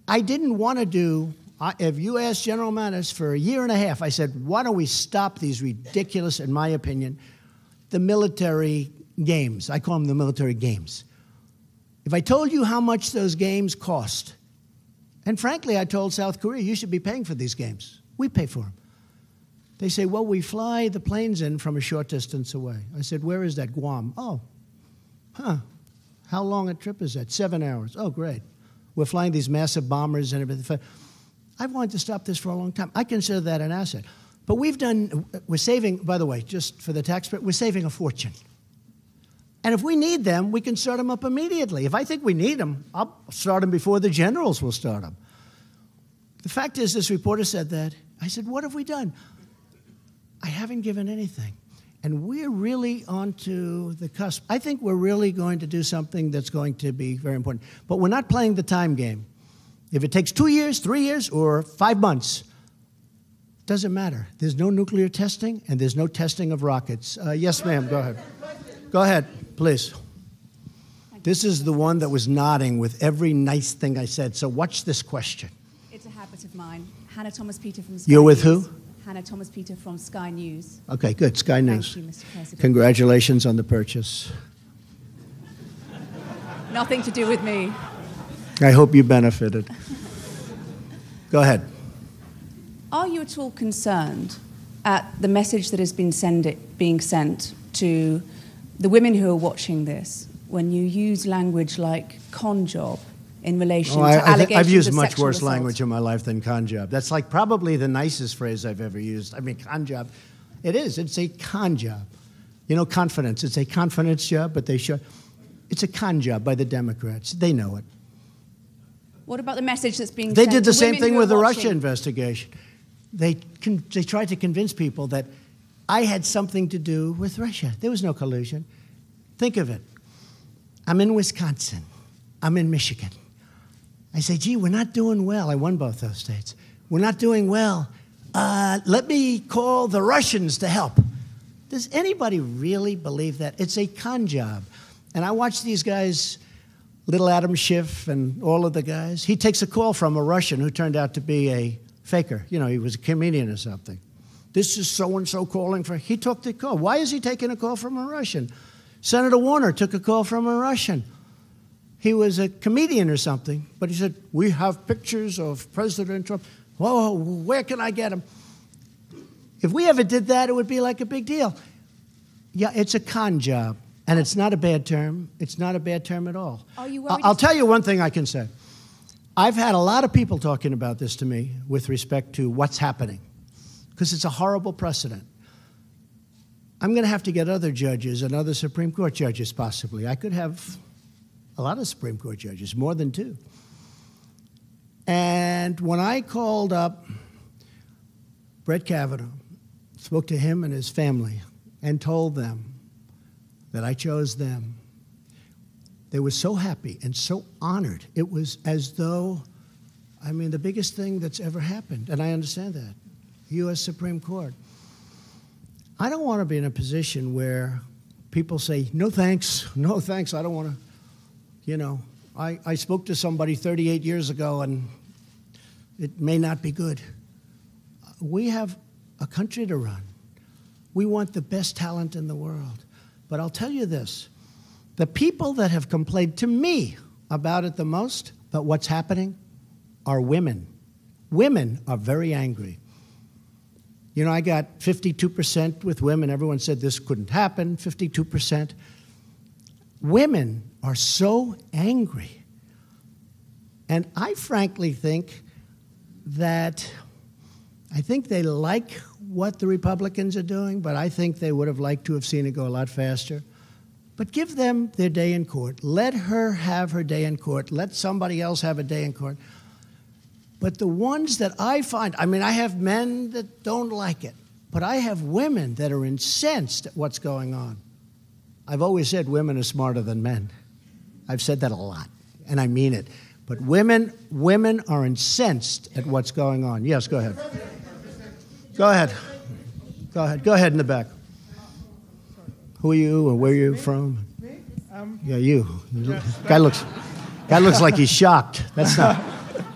I didn't want to do, if you asked General Mattis for a year and a half, I said, why don't we stop these ridiculous, in my opinion, the military games. I call them the military games. If I told you how much those games cost, and frankly, I told South Korea, you should be paying for these games. We pay for them. They say, well, we fly the planes in from a short distance away. I said, where is that? Guam. Oh, how long a trip is that? 7 hours. Oh, great. We're flying these massive bombers and everything. I've wanted to stop this for a long time. I consider that an asset. But we're saving, by the way, just for the taxpayer, we're saving a fortune. And if we need them, we can start them up immediately. If I think we need them, I'll start them before the generals will start them. The fact is, this reporter said that. I said, what have we done? I haven't given anything. And we're really onto the cusp. I think we're really going to do something that's going to be very important. But we're not playing the time game. If it takes 2 years, 3 years, or 5 months, doesn't matter. There's no nuclear testing, and there's no testing of rockets. Yes, ma'am, go ahead. Go ahead, please. This is the one that was nodding with every nice thing I said. So watch this question. It's a habit of mine. Hannah Thomas-Peter from Sky You're with News. who? Hannah Thomas-Peter from Sky News. Okay, good. Sky News. Thank you, Mr. President. Congratulations on the purchase. Nothing to do with me. I hope you benefited. Go ahead. Are you at all concerned at the message that has been being sent to the women who are watching this when you use language like con job in relation to allegations I've used of much sexual worse assault? language in my life than con job. That's like probably the nicest phrase I've ever used. I mean, con job. It is. It's a con job. You know, confidence. It's a confidence job, but they show. It's a con job by the Democrats. They know it. What about the message that's being They sent did to the same women thing who with are the watching? Russia investigation. They tried to convince people that I had something to do with Russia. There was no collusion. Think of it. I'm in Wisconsin. I'm in Michigan. I say, gee, we're not doing well. I won both those states. We're not doing well. Let me call the Russians to help. Does anybody really believe that? It's a con job. And I watch these guys, little Adam Schiff and all of the guys. He takes a call from a Russian who turned out to be a faker. You know, he was a comedian or something. This is so-and-so calling for... He took the call. Why is he taking a call from a Russian? Senator Warner took a call from a Russian. He was a comedian or something, but he said, we have pictures of President Trump. Whoa, where can I get them? If we ever did that, it would be like a big deal. Yeah, it's a con job, and it's not a bad term. It's not a bad term at all. Are you worried? I'll tell you one thing I can say. I've had a lot of people talking about this to me with respect to what's happening, because it's a horrible precedent. I'm going to have to get other judges and other Supreme Court judges, possibly. I could have a lot of Supreme Court judges, more than 2. And when I called up Brett Kavanaugh, spoke to him and his family, and told them that I chose them, they were so happy and so honored. It was as though, I mean, the biggest thing that's ever happened, and I understand that, U.S. Supreme Court. I don't want to be in a position where people say, no thanks, I don't want to. You know, I spoke to somebody 38 years ago, and it may not be good. We have a country to run. We want the best talent in the world. But I'll tell you this. The people that have complained to me about it the most, about what's happening, are women. Women are very angry. You know, I got 52% with women. Everyone said this couldn't happen, 52%. Women are so angry. And I frankly think that they like what the Republicans are doing, but I think they would have liked to have seen it go a lot faster. But give them their day in court. Let her have her day in court. Let somebody else have a day in court. But the ones that I find, I mean, I have men that don't like it, but I have women that are incensed at what's going on. I've always said women are smarter than men. I've said that a lot, and I mean it. But women are incensed at what's going on. Yes, go ahead. Go ahead. Go ahead in the back. Who are you and where are you from? Yeah, you. Guy looks like he's shocked. That's not.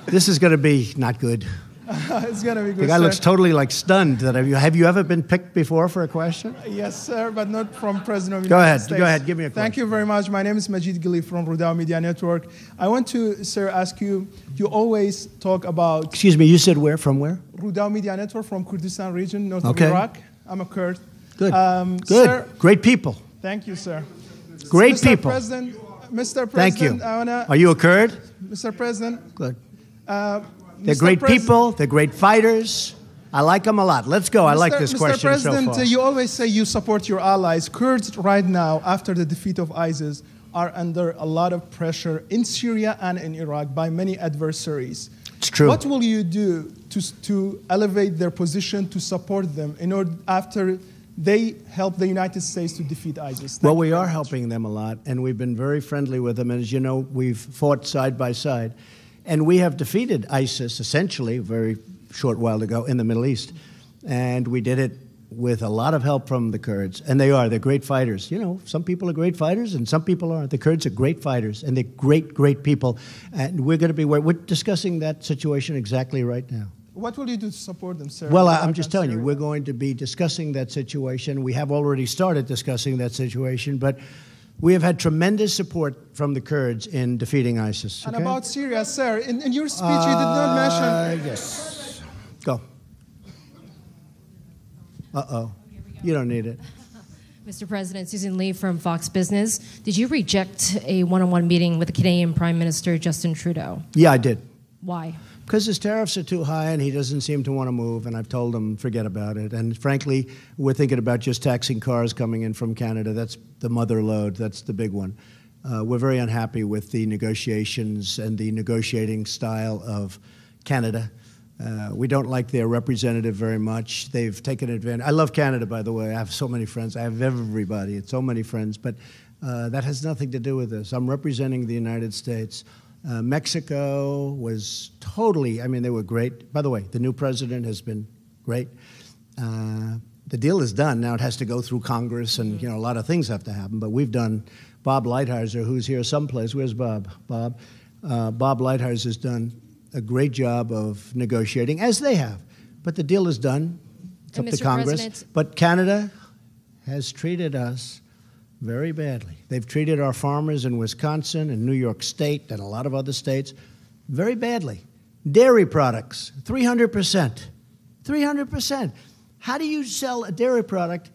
This is going to be not good. It's going to be good. The guy looks totally like stunned. Have you ever been picked before for a question? Yes, sir, but not from President of the United States. Go ahead. Give me a question. Thank you very much. My name is Majid Gili from Rudao Media Network. I want to, sir, ask you, you always talk about... Excuse me, you said where? From where? Rudao Media Network from Kurdistan region, north of Iraq. I'm a Kurd. Good. Good. Sir, great people. Thank you, sir. Great Mr. people. Mr. President, thank you. I Are you a Kurd? Mr. President. Good. They're great people. They're great fighters. I like them a lot. Let's go. I like this question Mr. President, so far. You always say you support your allies. Kurds right now, after the defeat of ISIS, are under a lot of pressure in Syria and in Iraq by many adversaries. It's true. What will you do to elevate their position, to support them, in order after they help the United States to defeat ISIS? Well, we are helping them a lot, and we've been very friendly with them. And as you know, we've fought side by side. And we have defeated ISIS, essentially, a very short while ago in the Middle East. And we did it with a lot of help from the Kurds. And they're great fighters. You know, some people are great fighters and some people aren't. The Kurds are great fighters, and they're great, great people. And we're discussing that situation exactly right now. What will you do to support them, sir? Well, I'm just telling you, we're going to be discussing that situation. We have already started discussing that situation, but we have had tremendous support from the Kurds in defeating ISIS. And about Syria, sir, in your speech you did not mention... Yes. Go. Uh-oh. You don't need it. Mr. President, Susan Lee from Fox Business. Did you reject a one-on-one meeting with the Canadian Prime Minister, Justin Trudeau? Yeah, I did. Why? Because his tariffs are too high and he doesn't seem to want to move, and I've told him forget about it. And frankly, we're thinking about just taxing cars coming in from Canada. That's the mother lode. That's the big one. We're very unhappy with the negotiations and the negotiating style of Canada. We don't like their representative very much. They've taken advantage. I love Canada, by the way. I have so many friends. I have everybody. It's so many friends. But that has nothing to do with this. I'm representing the United States. Mexico was totally, they were great. By the way, the new president has been great. The deal is done. Now it has to go through Congress, and a lot of things have to happen. But we've done, Bob Lighthizer, who's here someplace. Where's Bob? Bob Lighthizer has done a great job of negotiating, as they have. But the deal is done. It's up to Congress. But Canada has treated us very badly. They've treated our farmers in Wisconsin and New York State and a lot of other states very badly. Dairy products, 300%. 300%. How do you sell a dairy product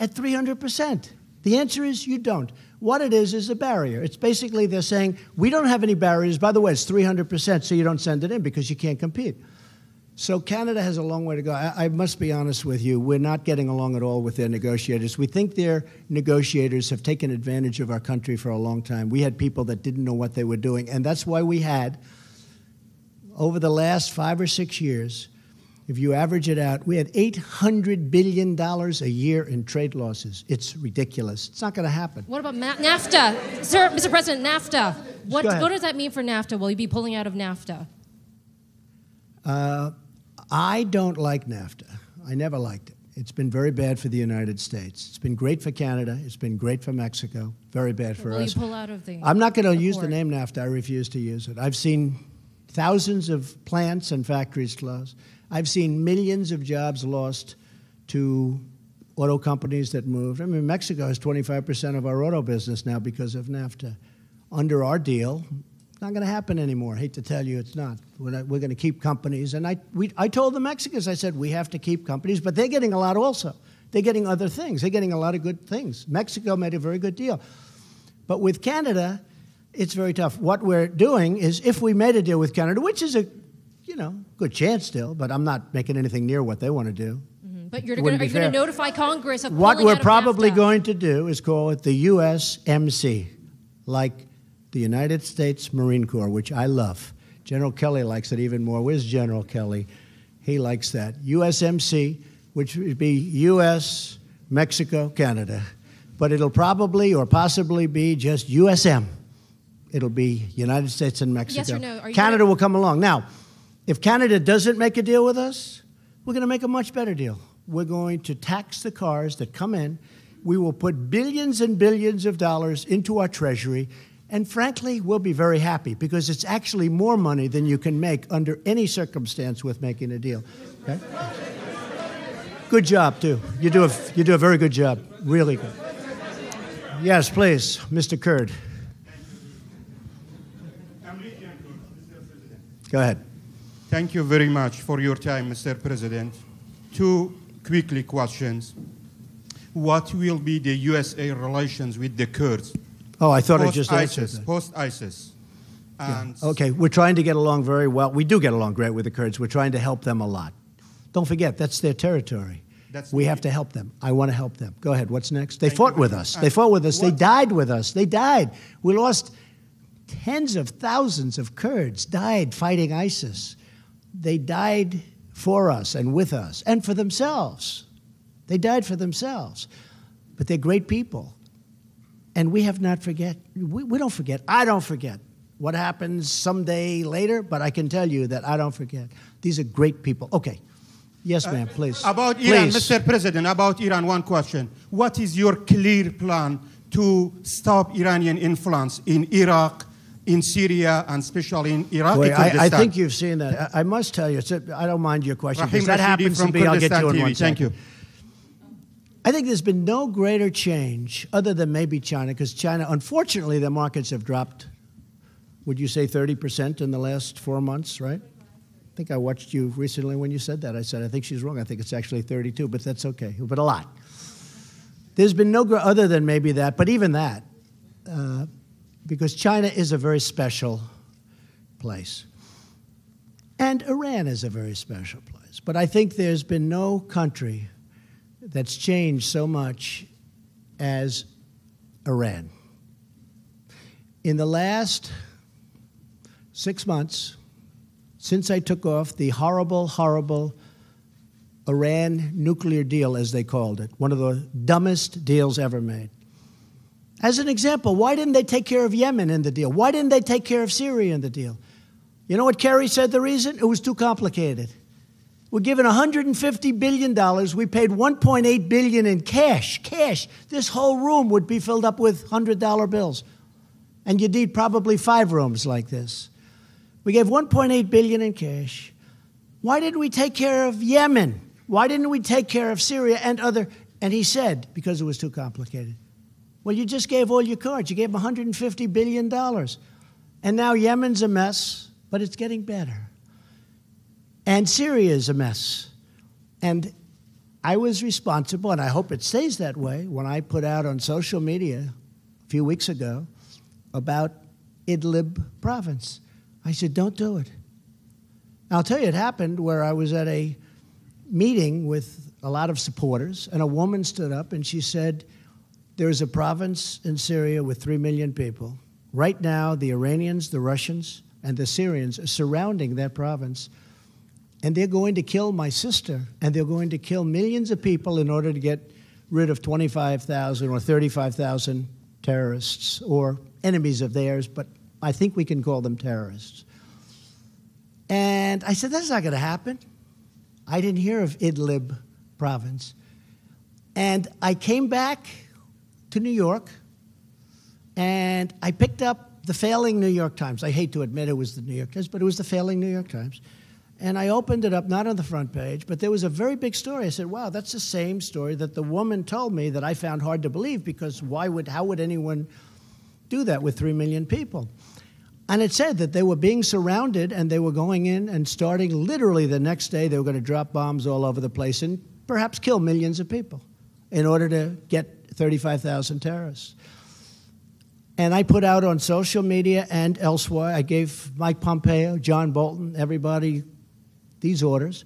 at 300%? The answer is you don't. What it is a barrier. It's basically they're saying, we don't have any barriers. By the way, it's 300%, so you don't send it in because you can't compete. So Canada has a long way to go. I must be honest with you. We're not getting along at all with their negotiators. We think their negotiators have taken advantage of our country for a long time. We had people that didn't know what they were doing, and that's why we had, over the last 5 or 6 years, if you average it out, we had $800 billion a year in trade losses. It's ridiculous. It's not going to happen. What about NAFTA? Sir, Mr. President, NAFTA. What does that mean for NAFTA? Will you be pulling out of NAFTA? I don't like NAFTA. I never liked it. It's been very bad for the United States. It's been great for Canada. It's been great for Mexico. Very bad for us. Will you pull out of the... I'm not going to use the name NAFTA. I refuse to use it. I've seen thousands of plants and factories close. I've seen millions of jobs lost to auto companies that moved. Mexico has 25% of our auto business now because of NAFTA. Under our deal, Not going to happen anymore. I hate to tell you, it's not. We're going to keep companies. And I told the Mexicans, I said, we have to keep companies, but they're getting a lot also. They're getting other things. They're getting a lot of good things. Mexico made a very good deal. But with Canada, it's very tough. What we're doing is, if we made a deal with Canada, which is a, good chance still, but I'm not making anything near what they want to do. Mm-hmm. But are you going to notify Congress of what we're probably NAFTA? going to do is call it the USMC, like the United States Marine Corps, which I love. General Kelly likes it even more. Where's General Kelly? He likes that. USMC, which would be US, Mexico, Canada. But it'll probably or possibly be just USM. It'll be United States and Mexico. Yes or no? Canada will come along. Now, if Canada doesn't make a deal with us, we're going to make a much better deal. We're going to tax the cars that come in. We will put billions and billions of dollars into our treasury. And frankly, we'll be very happy because it's actually more money than you can make under any circumstance with making a deal. Okay? Good job, too. You do a very good job. Really good. Yes, please, Mr. Kurd. Go ahead. Thank you very much for your time, Mr. President. Two quickly questions. What will be the USA relations with the Kurds? Oh, I thought I just answered that. Post-ISIS. And yeah. Okay, we're trying to get along very well. We do get along great with the Kurds. We're trying to help them a lot. Don't forget, that's their territory. We have to help them. I want to help them. Go ahead, what's next? They fought with us. They fought with us. They died with us. They died. We lost tens of thousands of Kurds died fighting ISIS. They died for us and with us and for themselves. They died for themselves. But they're great people. And we have not forget. We don't forget. I don't forget what happens someday later, but I can tell you that I don't forget. These are great people. Okay. Yes, ma'am, please. About Iran, Mr. President, about Iran, one question. What is your clear plan to stop Iranian influence in Iraq, in Syria, and especially in Iraq? Boy, I think you've seen that. I must tell you, I don't mind your question, because that happens to be, I'll get to in one second. Thank you. I think there's been no greater change, other than maybe China, because China, unfortunately, their markets have dropped, would you say 30% in the last 4 months, right? I think I watched you recently when you said that. I said, I think she's wrong. I think it's actually 32, but that's okay. But a lot. There's been no, other than maybe that, but even that, because China is a very special place. And Iran is a very special place. But I think there's been no country that's changed so much as Iran. In the last 6 months, since I took off the horrible, horrible Iran nuclear deal, as they called it, one of the dumbest deals ever made. As an example, why didn't they take care of Yemen in the deal? Why didn't they take care of Syria in the deal? You know what Kerry said the reason? It was too complicated. We're given $150 billion. We paid $1.8 billion in cash. Cash. This whole room would be filled up with $100 bills. And you'd need probably 5 rooms like this. We gave $1.8 billion in cash. Why didn't we take care of Yemen? Why didn't we take care of Syria and other? And he said, because it was too complicated. Well, you just gave all your cards. You gave them $150 billion. And now Yemen's a mess, but it's getting better. And Syria is a mess. And I was responsible, and I hope it stays that way, when I put out on social media a few weeks ago about Idlib province. I said, don't do it. I'll tell you, it happened where I was at a meeting with a lot of supporters, and a woman stood up and she said, there's a province in Syria with 3 million people. Right now, the Iranians, the Russians, and the Syrians are surrounding that province. And they're going to kill my sister, and they're going to kill millions of people in order to get rid of 25,000 or 35,000 terrorists or enemies of theirs, but I think we can call them terrorists. And I said, that's not going to happen. I didn't hear of Idlib province. And I came back to New York, and I picked up the failing New York Times. I hate to admit it was the New York Times, but it was the failing New York Times. And I opened it up, not on the front page, but there was a very big story. I said, wow, that's the same story that the woman told me that I found hard to believe, because how would anyone do that with 3 million people? And it said that they were being surrounded and they were going in and starting literally the next day, they were going to drop bombs all over the place and perhaps kill millions of people in order to get 35,000 terrorists. And I put out on social media and elsewhere, I gave Mike Pompeo, John Bolton, everybody these orders.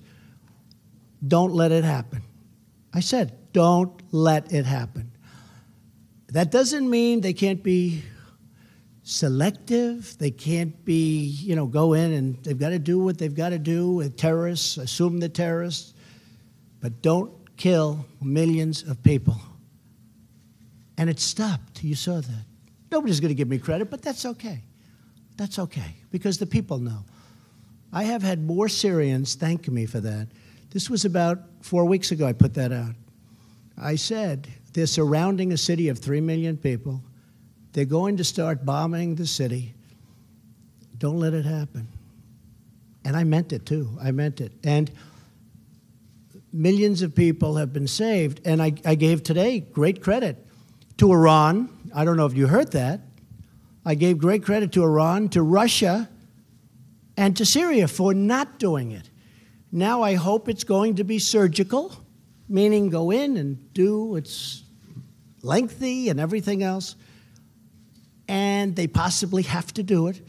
Don't let it happen. I said, don't let it happen. That doesn't mean they can't be selective. They can't be, go in and they've got to do what they've got to do with terrorists, assume the terrorists, but don't kill millions of people. And it stopped. You saw that. Nobody's going to give me credit, but that's okay. That's okay, because the people know. I have had more Syrians thank me for that. This was about 4 weeks ago I put that out. I said, they're surrounding a city of 3 million people. They're going to start bombing the city. Don't let it happen. And I meant it, too. I meant it. And millions of people have been saved. And I gave today great credit to Iran. I don't know if you heard that. I gave great credit to Iran, to Russia, and to Syria for not doing it. Now I hope it's going to be surgical, meaning go in and do, it's lengthy and everything else. And they possibly have to do it.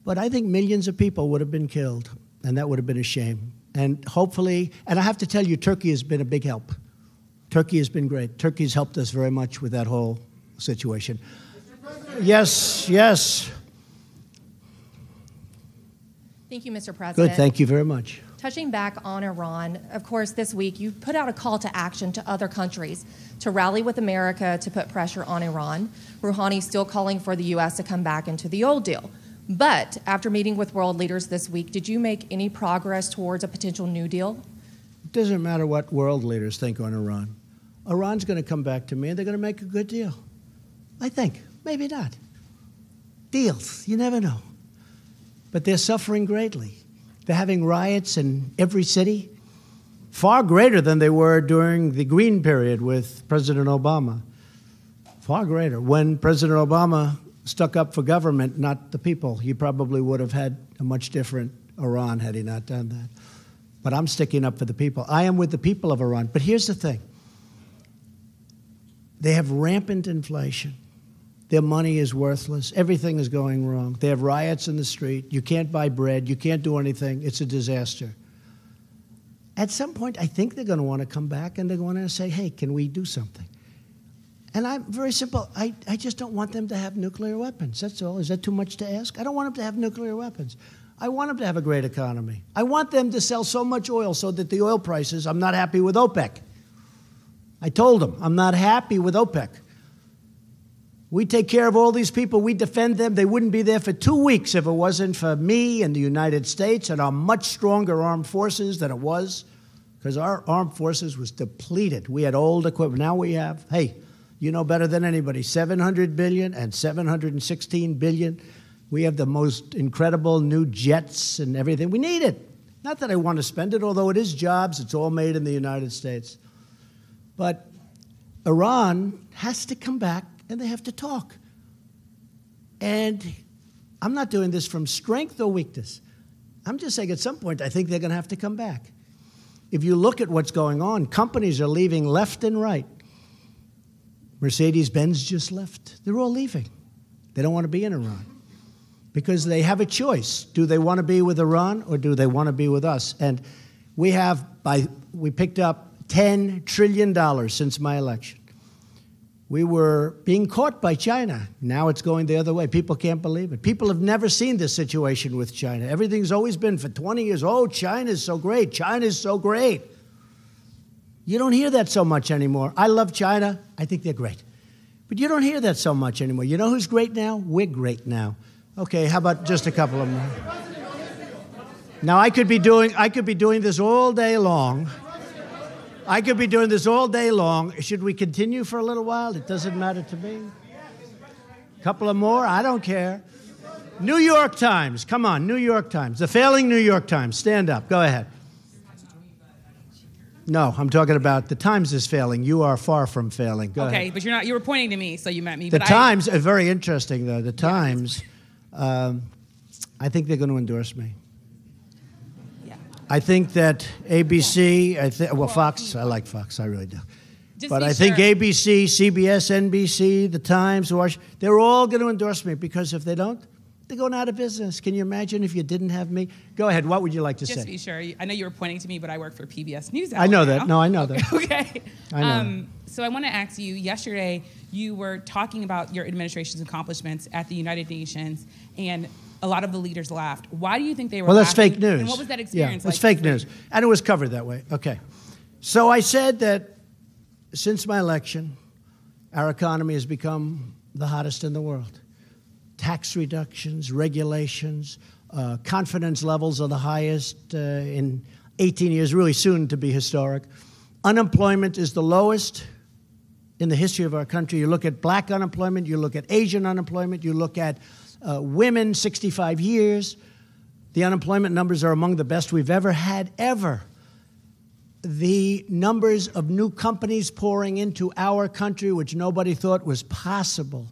But I think millions of people would have been killed, and that would have been a shame. And hopefully, and I have to tell you, Turkey has been a big help. Turkey has been great. Turkey's helped us very much with that whole situation. Yes, yes. Thank you, Mr. President. Good, thank you very much. Touching back on Iran, of course, this week you put out a call to action to other countries to rally with America to put pressure on Iran. Rouhani's still calling for the U.S. to come back into the old deal. But after meeting with world leaders this week, did you make any progress towards a potential new deal? It doesn't matter what world leaders think on Iran. Iran's going to come back to me and they're going to make a good deal. I think. Maybe not. Deals. You never know. But they're suffering greatly. They're having riots in every city, far greater than they were during the Green period with President Obama. Far greater. When President Obama stuck up for government, not the people, he probably would have had a much different Iran had he not done that. But I'm sticking up for the people. I am with the people of Iran. But here's the thing. They have rampant inflation. Their money is worthless. Everything is going wrong. They have riots in the street. You can't buy bread. You can't do anything. It's a disaster. At some point, I think they're going to want to come back and they're going to say, hey, can we do something? And I'm very simple. I just don't want them to have nuclear weapons. That's all. Is that too much to ask? I don't want them to have nuclear weapons. I want them to have a great economy. I want them to sell so much oil so that the oil prices, I'm not happy with OPEC. I told them, I'm not happy with OPEC. We take care of all these people. We defend them. They wouldn't be there for 2 weeks if it wasn't for me and the United States and our much stronger armed forces than it was, because our armed forces was depleted. We had old equipment. Now we have, hey, you know better than anybody, $700 billion and $716 billion. We have the most incredible new jets and everything. We need it. Not that I want to spend it, although it is jobs. It's all made in the United States. But Iran has to come back and they have to talk. And I'm not doing this from strength or weakness. I'm just saying at some point I think they're going to have to come back. If you look at what's going on, companies are leaving left and right. Mercedes-Benz just left. They're all leaving. They don't want to be in Iran because they have a choice. Do they want to be with Iran or do they want to be with us? And we picked up $10 trillion since my election. We were being caught by China. Now it's going the other way. People can't believe it. People have never seen this situation with China. Everything's always been for 20 years, oh, China's so great. China's so great. You don't hear that so much anymore. I love China. I think they're great. But you don't hear that so much anymore. You know who's great now? We're great now. Okay, how about just a couple of more? Now, I could be doing this all day long. I could be doing this all day long. Should we continue for a little while? It doesn't matter to me. A couple of more? I don't care. New York Times. Come on, New York Times. The failing New York Times. Stand up. Go ahead. No, I'm talking about the Times is failing. You are far from failing. Go ahead. Okay, but you were pointing to me, so you meant me. The Times are very interesting, though. The Times I think they're going to endorse me. I think that ABC, well, Fox, I like Fox, I really do. But I think ABC, CBS, NBC, The Times, they're all going to endorse me, because if they don't, they're going out of business. Can you imagine if you didn't have me? Go ahead, what would you like to say? Just to be sure, I know you were pointing to me, but I work for PBS News. I know that. No, I know that. Okay. I know. So I want to ask you, yesterday you were talking about your administration's accomplishments at the United Nations, and a lot of the leaders laughed. Why do you think they were laughing? Well, that's fake news. And what was that experience like? It's fake news. And it was covered that way. Okay. So I said that since my election, our economy has become the hottest in the world. Tax reductions, regulations, confidence levels are the highest in 18 years, really soon to be historic. Unemployment is the lowest in the history of our country. You look at black unemployment, you look at Asian unemployment, you look at women 65 years. The unemployment numbers are among the best we've ever had, ever. The numbers of new companies pouring into our country, which nobody thought was possible.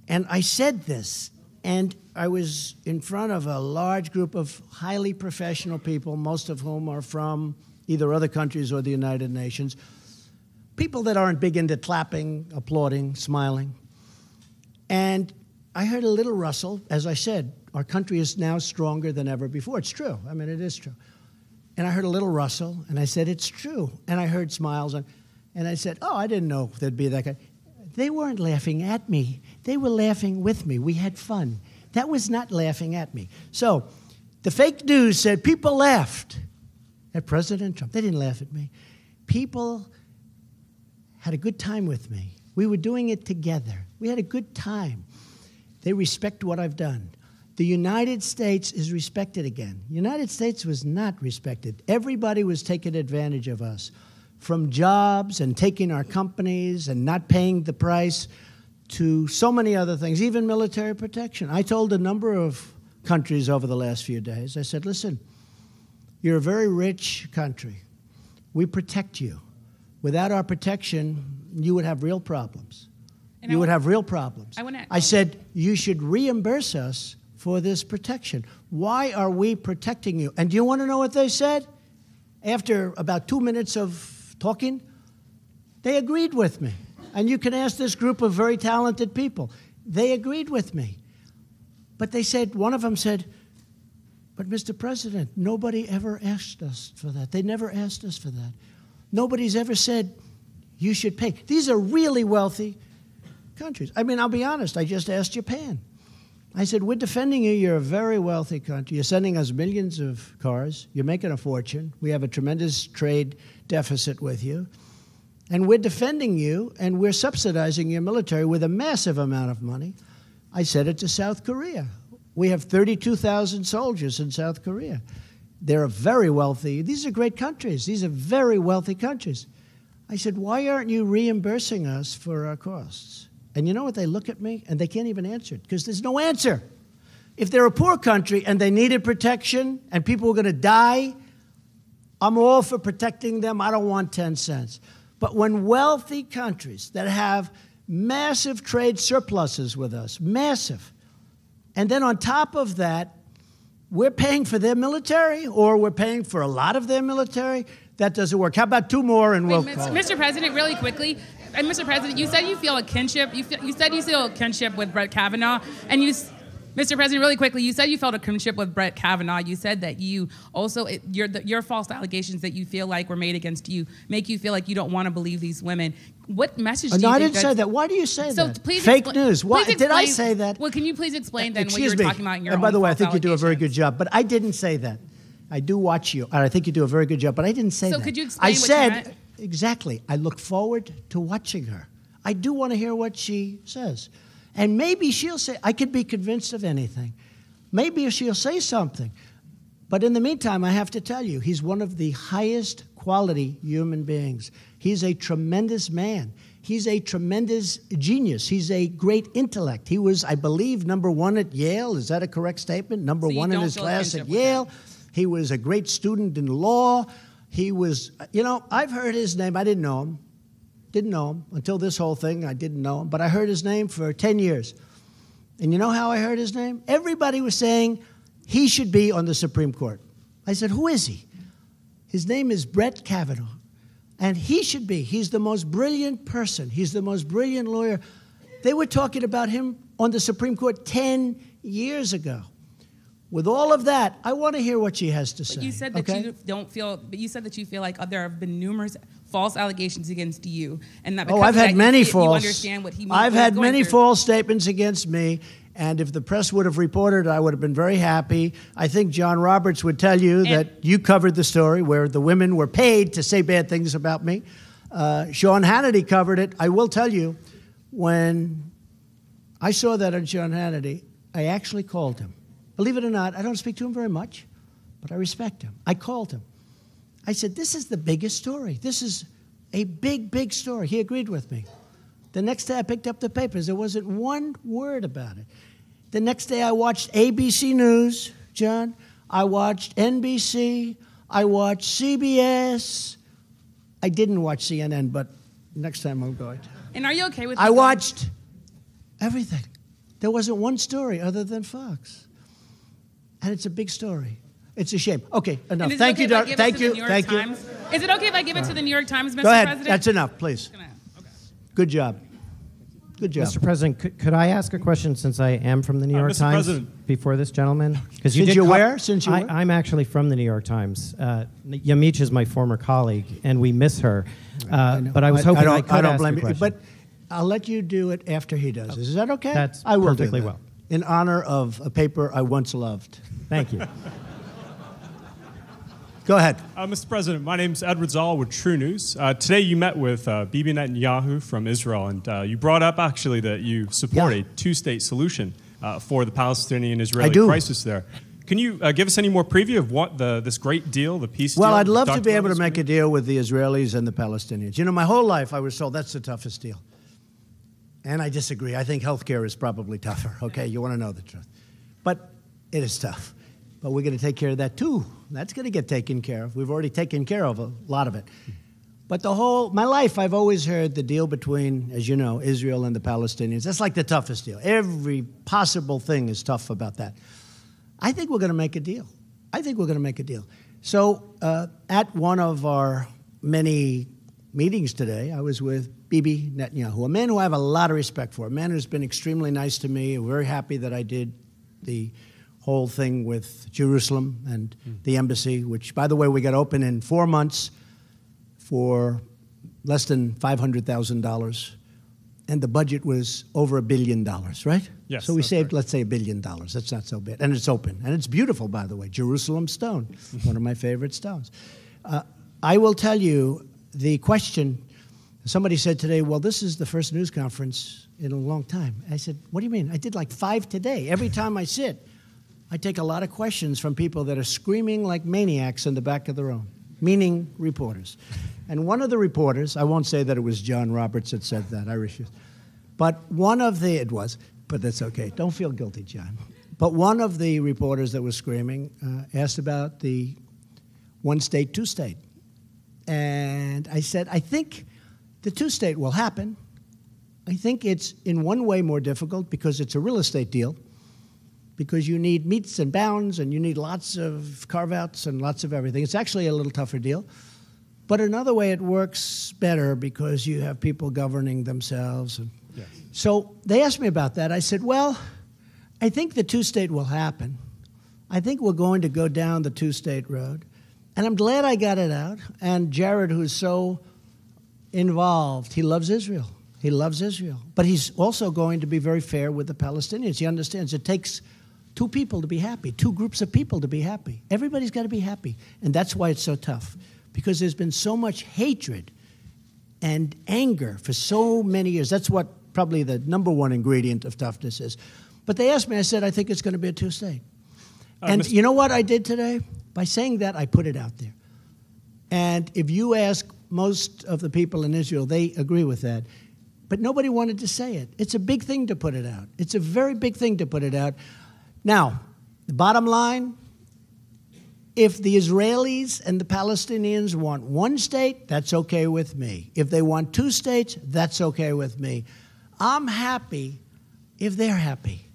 And I said this, and I was in front of a large group of highly professional people, most of whom are from either other countries or the United Nations, people that aren't big into clapping, applauding, smiling. And I heard a little rustle. As I said, our country is now stronger than ever before. It's true. I mean, it is true. And I heard a little rustle, and I said, it's true. And I heard smiles, and I said, oh, I didn't know there'd be that guy. They weren't laughing at me. They were laughing with me. We had fun. That was not laughing at me. So the fake news said people laughed at President Trump. They didn't laugh at me. People had a good time with me. We were doing it together. We had a good time. They respect what I've done. The United States is respected again. The United States was not respected. Everybody was taking advantage of us, from jobs and taking our companies and not paying the price to so many other things, even military protection. I told a number of countries over the last few days, I said, listen, you're a very rich country. We protect you. Without our protection, you would have real problems. You would have real problems. I said, you should reimburse us for this protection. Why are we protecting you? And do you want to know what they said? After about 2 minutes of talking, they agreed with me. And you can ask this group of very talented people. They agreed with me. But they said, one of them said, but Mr. President, nobody ever asked us for that. They never asked us for that. Nobody's ever said, you should pay. These are really wealthy countries. I mean, I'll be honest, I just asked Japan. I said, we're defending you. You're a very wealthy country. You're sending us millions of cars. You're making a fortune. We have a tremendous trade deficit with you. And we're defending you, and we're subsidizing your military with a massive amount of money. I said it to South Korea. We have 32,000 soldiers in South Korea. They're very wealthy. These are great countries. These are very wealthy countries. I said, why aren't you reimbursing us for our costs? And you know what? They look at me, and they can't even answer it, because there's no answer. If they're a poor country and they needed protection and people were going to die, I'm all for protecting them. I don't want 10 cents. But when wealthy countries that have massive trade surpluses with us, massive, and then on top of that, we're paying for their military, or we're paying for a lot of their military, that doesn't work. How about 2 more and we'll call it. Mr. President, really quickly, Mr. President, you said you feel a kinship. You said you feel a kinship with Brett Kavanaugh, and Mr. President, really quickly, you said you felt a kinship with Brett Kavanaugh. You said that you also your false allegations that you feel like were made against you make you feel like you don't want to believe these women. What message do you think? No, I didn't say that. Why do you say that? So please fake news. Why did I say that? Well, can you please explain then what Excuse you were talking about in your and by the way, I false think you do a very good job, but I didn't say that. I do watch you, and I think you do a very good job, but I didn't say that. So could you explain I what said, you meant? exactly, I look forward to watching her. I do want to hear what she says. And maybe she'll say, I could be convinced of anything. Maybe she'll say something. But in the meantime, I have to tell you, he's one of the highest quality human beings. He's a tremendous man. He's a tremendous genius. He's a great intellect. He was, I believe, #1 at Yale. Is that a correct statement? Number one in his class at Yale. He was a great student in law. He was, I've heard his name. I didn't know him. Didn't know him until this whole thing. I didn't know him. But I heard his name for 10 years. And you know how I heard his name? Everybody was saying he should be on the Supreme Court. I said, who is he? His name is Brett Kavanaugh. And he should be. He's the most brilliant person. He's the most brilliant lawyer. They were talking about him on the Supreme Court 10 years ago. With all of that, I want to hear what she has to say. But you said that you don't feel, but you said that you feel like there have been numerous false allegations against you, and that because I've had many false. You understand what he means. I've had many false statements against me, and if the press would have reported, I would have been very happy. I think John Roberts would tell you that you covered the story where the women were paid to say bad things about me. Sean Hannity covered it. I will tell you, when I saw that on Sean Hannity, I actually called him. Believe it or not, I don't speak to him very much, but I respect him. I called him. I said, this is the biggest story. This is a big, big story. He agreed with me. The next day I picked up the papers. There wasn't one word about it. The next day I watched ABC News, John. I watched NBC. I watched CBS. I didn't watch CNN, but next time I'm going to. And are you okay with I watched everything. There wasn't one story other than Fox. And it's a big story. It's a shame. Okay, enough. Thank you, Thank you. Thank you. Is it okay if I give it to the New York Times, Mr. Go ahead. President? That's enough, please. Good job. Good job. Mr. President, could I ask a question since I am from the New York Mr. Times President. before this gentleman? Since you're where? Since you're where? I'm actually from the New York Times. Yamiche is my former colleague, and we miss her. But I was hoping I could ask a question. But I'll let you do it after he does. Is that okay? That's I will perfectly do that. well. In honor of a paper I once loved. Thank you. Go ahead. Mr. President, my name is Edward Zoll with True News. Today you met with Bibi Netanyahu from Israel, and you brought up actually that you support a two-state solution for the Palestinian-Israeli crisis there. Can you give us any more preview of what this great deal, the peace deal? Well, I'd love to be able to make a deal with the Israelis and the Palestinians. You know, my whole life I was told that's the toughest deal. And I disagree. I think healthcare is probably tougher. Okay, you want to know the truth. But it is tough. But we're going to take care of that too. That's going to get taken care of. We've already taken care of a lot of it. But my life, I've always heard the deal between, as you know, Israel and the Palestinians. That's like the toughest deal. Every possible thing is tough about that. I think we're going to make a deal. I think we're going to make a deal. So at one of our many meetings today, I was with Bibi Netanyahu, a man who I have a lot of respect for, a man who's been extremely nice to me. I'm very happy that I did the whole thing with Jerusalem and the embassy, which, by the way, we got open in 4 months for less than $500,000. And the budget was over $1 billion, right? Yes. So we saved, let's say, $1 billion. That's not so bad. And it's open. And it's beautiful, by the way. Jerusalem stone, one of my favorite stones. I will tell you the question. Somebody said today, well, this is the first news conference in a long time. I said, what do you mean? I did like 5 today. Every time I sit, I take a lot of questions from people that are screaming like maniacs in the back of the room, meaning reporters. And one of the reporters, I won't say that it was John Roberts that said that, I refuse. But it was, but that's okay. Don't feel guilty, John. But one of the reporters that was screaming asked about the one state, two state. And I said, I think the two state will happen. I think it's in one way more difficult because it's a real estate deal, because you need meets and bounds and you need lots of carve-outs and lots of everything. It's actually a little tougher deal. But another way it works better because you have people governing themselves. Yes. So they asked me about that. I said, well, I think the two-state will happen. I think we're going to go down the two-state road. And I'm glad I got it out. And Jared, who's so involved, he loves Israel. He loves Israel. But he's also going to be very fair with the Palestinians. He understands it takes two people to be happy, two groups of people to be happy. Everybody's got to be happy. And that's why it's so tough, because there's been so much hatred and anger for so many years. That's what probably the number one ingredient of toughness is. But they asked me, I said, I think it's going to be a two-state. And you know what I did today? By saying that, I put it out there. And if you ask most of the people in Israel, they agree with that. But nobody wanted to say it. It's a big thing to put it out. It's a very big thing to put it out. Now, the bottom line, if the Israelis and the Palestinians want one state, that's okay with me. If they want two states, that's okay with me. I'm happy if they're happy.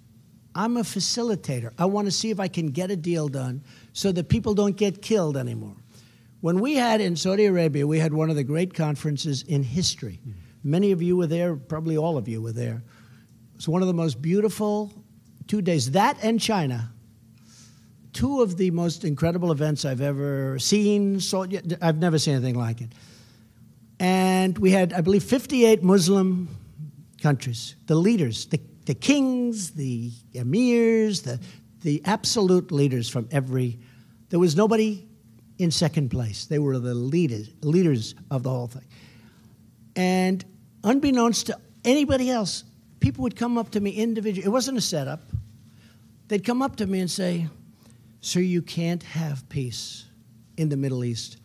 I'm a facilitator. I want to see if I can get a deal done so that people don't get killed anymore. When we had in Saudi Arabia, we had one of the great conferences in history. Many of you were there, probably all of you were there. It's one of the most beautiful 2 days. That and China, two of the most incredible events I've ever seen. I've never seen anything like it. And we had, I believe, 58 Muslim countries, the leaders, the kings, the emirs, the absolute leaders from every. There was nobody in second place. They were the leaders of the whole thing. And unbeknownst to anybody else, people would come up to me individually. It wasn't a setup. They'd come up to me and say, "Sir, you can't have peace in the Middle East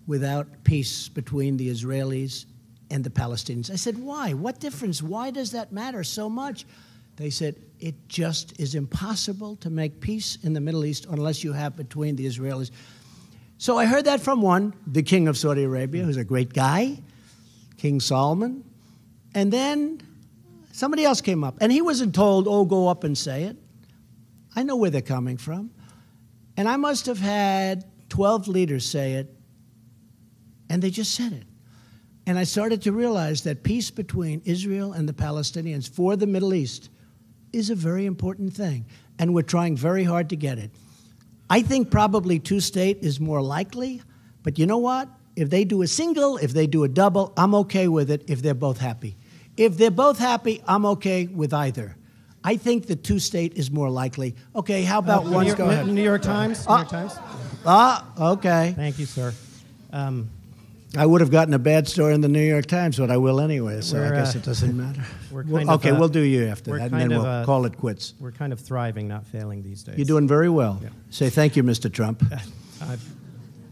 without peace between the Israelis and the Palestinians." I said, "Why? What difference? Why does that matter so much?" They said, "It just is impossible to make peace in the Middle East unless you have between the Israelis." So I heard that from one, the king of Saudi Arabia, who's a great guy, King Solomon. And then somebody else came up. And he wasn't told, "Oh, go up and say it." I know where they're coming from. And I must have had 12 leaders say it, and they just said it. And I started to realize that peace between Israel and the Palestinians for the Middle East is a very important thing, and we're trying very hard to get it. I think probably two-state is more likely, but you know what? If they do a single, if they do a double, I'm okay with it if they're both happy. If they're both happy, I'm okay with either. I think the two-state is more likely. Okay, how about one? Go ahead. New York Times? New York Times? Okay. Thank you, sir. I would have gotten a bad story in the New York Times, but I will anyway, so I guess it doesn't matter. We'll do you after that, and then we'll call it quits. We're kind of thriving, not failing these days. You're doing very well. Yeah. Say thank you, Mr. Trump. I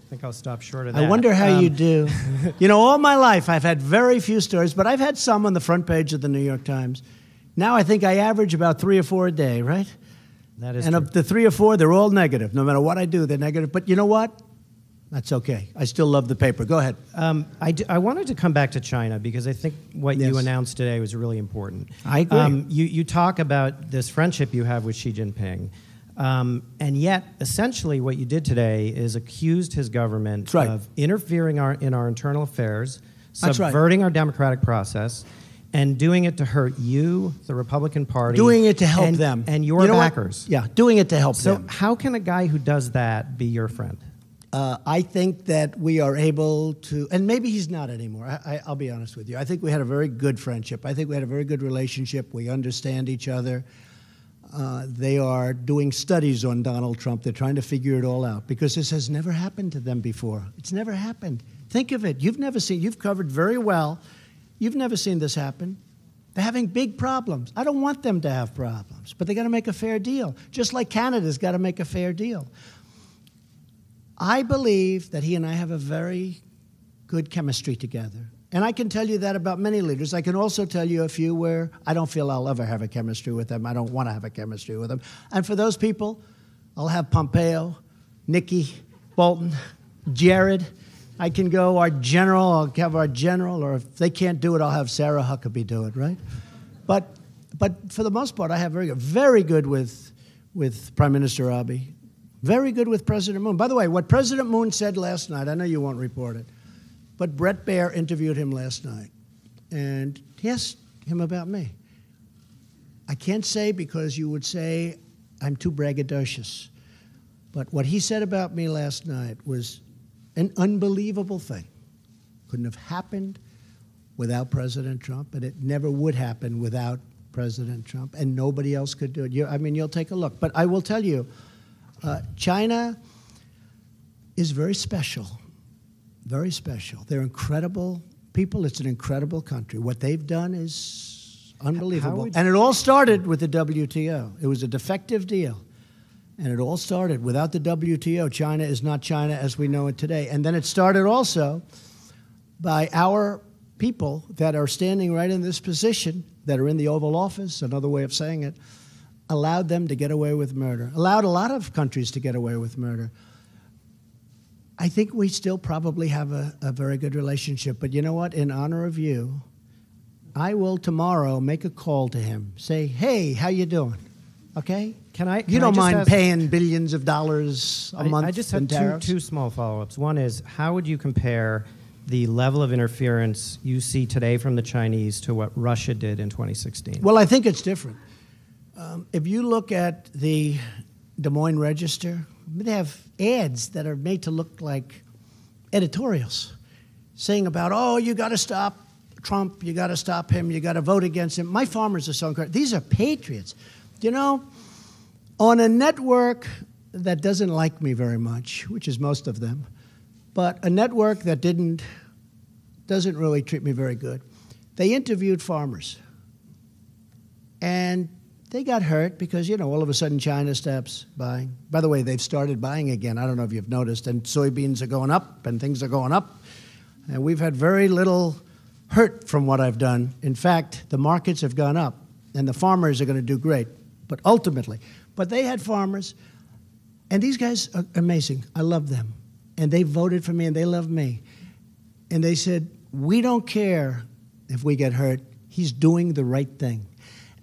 think I'll stop short of that. I wonder how you do. You know, all my life I've had very few stories, but I've had some on the front page of the New York Times. Now I think I average about 3 or 4 a day, right? That is and true. of the 3 or 4, they're all negative. No matter what I do, they're negative. But you know what? That's okay. I still love the paper. Go ahead. I wanted to come back to China because I think what you announced today was really important. I agree. You talk about this friendship you have with Xi Jinping, and yet essentially what you did today is accused his government of interfering in our internal affairs, subverting our democratic process, and doing it to hurt you, the Republican Party. Doing it to help them. And your backers. Yeah, doing it to help them. So how can a guy who does that be your friend? I think that we are able to, and maybe he's not anymore. I'll be honest with you. I think we had a very good friendship. I think we had a very good relationship. We understand each other. They are doing studies on Donald Trump. They're trying to figure it all out because this has never happened to them before. It's never happened. Think of it. You've covered very well. You've never seen this happen. They're having big problems. I don't want them to have problems, but they got to make a fair deal, just like Canada's got to make a fair deal. I believe that he and I have a very good chemistry together. And I can tell you that about many leaders. I can also tell you a few where I don't feel I'll ever have a chemistry with them. I don't want to have a chemistry with them. And for those people, I'll have Pompeo, Nikki, Bolton, Jared. I can go our general, I'll have our general, or if they can't do it, I'll have Sarah Huckabee do it, right? But for the most part, I have very good with Prime Minister Abiy. Very good with President Moon. By the way, what President Moon said last night, I know you won't report it, but Brett Baer interviewed him last night, and he asked him about me. I can't say because you would say I'm too braggadocious, but what he said about me last night was an unbelievable thing. Couldn't have happened without President Trump, and it never would happen without President Trump, and nobody else could do it. You'll take a look. But I will tell you, China is very special, very special. They're incredible people. It's an incredible country. What they've done is unbelievable. And it all started with the WTO. It was a defective deal. And it all started without the WTO. China is not China as we know it today. And then it started also by our people that are standing right in this position, that are in the Oval Office, another way of saying it, allowed them to get away with murder, allowed a lot of countries to get away with murder. I think we still probably have a very good relationship. But you know what? In honor of you, I will tomorrow make a call to him. Say, hey, how you doing? Okay? Can you don't I just mind ask, paying billions of dollars a month I just in have tariffs? two small follow-ups. One is, how would you compare the level of interference you see today from the Chinese to what Russia did in 2016? Well, I think it's different. If you look at the Des Moines Register, they have ads that are made to look like editorials saying about, oh, you got to stop Trump, you got to stop him, you got to vote against him. My farmers are so incredible. These are patriots. You know, on a network that doesn't like me very much, which is most of them, but a network that doesn't really treat me very good, they interviewed farmers. And they got hurt because, you know, all of a sudden China stops buying. By the way, they've started buying again. I don't know if you've noticed. And soybeans are going up and things are going up. And we've had very little hurt from what I've done. In fact, the markets have gone up and the farmers are going to do great. But ultimately, they had farmers, and these guys are amazing. I love them. And they voted for me and they love me. And they said, we don't care if we get hurt. He's doing the right thing.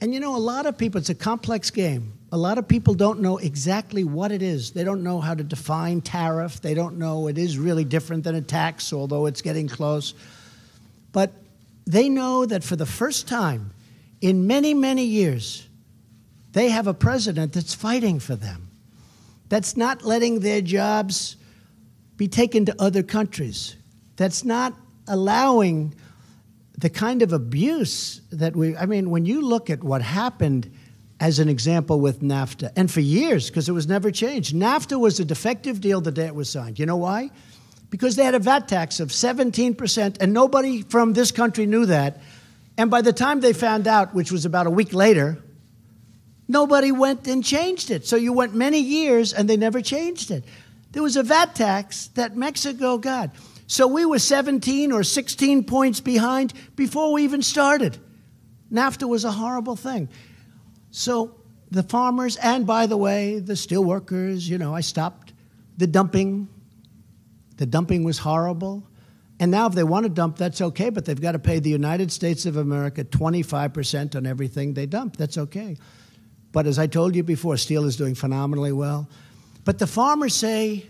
And you know, a lot of people, it's a complex game. A lot of people don't know exactly what it is. They don't know how to define tariff. They don't know it is really different than a tax, although it's getting close. But they know that for the first time in many, many years, they have a president that's fighting for them, that's not letting their jobs be taken to other countries, that's not allowing the kind of abuse that when you look at what happened as an example with NAFTA, and for years, because it was never changed. NAFTA was a defective deal the day it was signed. You know why? Because they had a VAT tax of 17%, and nobody from this country knew that. And by the time they found out, which was about a week later, nobody went and changed it. So you went many years, and they never changed it. There was a VAT tax that Mexico got. So we were 17 or 16 points behind before we even started. NAFTA was a horrible thing. So the farmers, and by the way, the steel workers, you know, I stopped the dumping. The dumping was horrible. And now if they want to dump, that's okay, but they've got to pay the United States of America 25% on everything they dump. That's okay. But as I told you before, steel is doing phenomenally well. But the farmers say,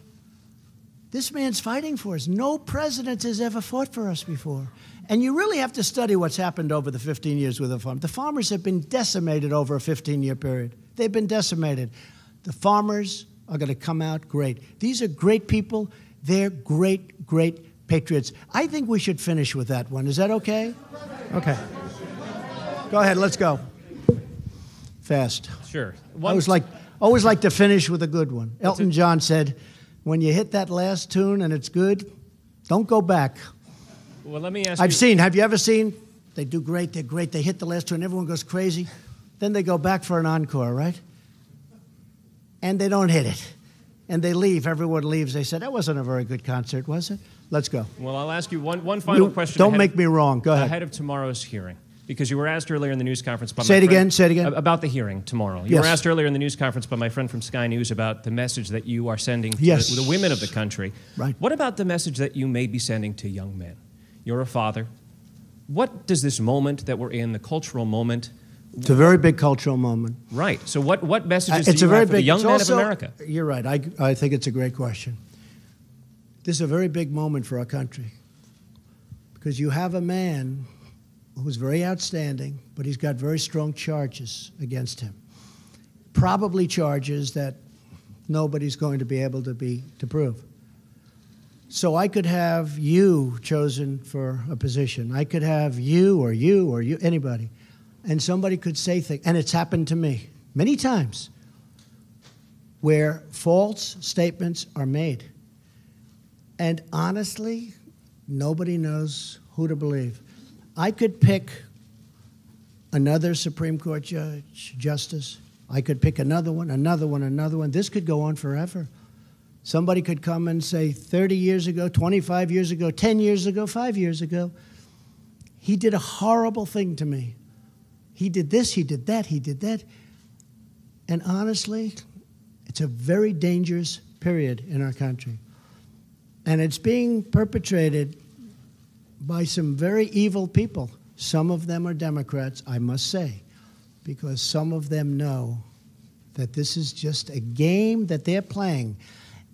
this man's fighting for us. No president has ever fought for us before. And you really have to study what's happened over the 15 years with the farmers. The farmers have been decimated over a 15-year period. They've been decimated. The farmers are going to come out great. These are great people. They're great, great patriots. I think we should finish with that one. Is that okay? Okay. Go ahead. Let's go. Fast. Sure. I always like to finish with a good one. Elton John said, when you hit that last tune and it's good, don't go back. Well, let me ask you. Have you ever seen? They do great, they're great. They hit the last tune, everyone goes crazy. Then they go back for an encore, right? And they don't hit it. And they leave, everyone leaves. They said, that wasn't a very good concert, was it? Let's go. Well, I'll ask you one final question. Don't make me wrong, go ahead. Ahead of tomorrow's hearing. Because you were asked earlier in the news conference by Say it again. About the hearing tomorrow. You were asked earlier in the news conference by my friend from Sky News about the message that you are sending to the women of the country. Right. What about the message that you may be sending to young men? You're a father. What does this moment that we're in, the cultural moment... It's a very big cultural moment. Right. So what messages do you have for the young men of America? You're right. I think it's a great question. This is a very big moment for our country. Because you have a man who's very outstanding, but he's got very strong charges against him. Probably charges that nobody's going to be able to prove. So I could have you chosen for a position. I could have you, anybody. And somebody could say things, and it's happened to me many times, where false statements are made. And honestly, nobody knows who to believe. I could pick another Supreme Court justice. I could pick another one. This could go on forever. Somebody could come and say 30 years ago, 25 years ago, 10 years ago, 5 years ago, he did a horrible thing to me. He did this, he did that, he did that. And honestly, it's a very dangerous period in our country. And it's being perpetrated by some very evil people. Some of them are Democrats, I must say, because some of them know that this is just a game that they're playing.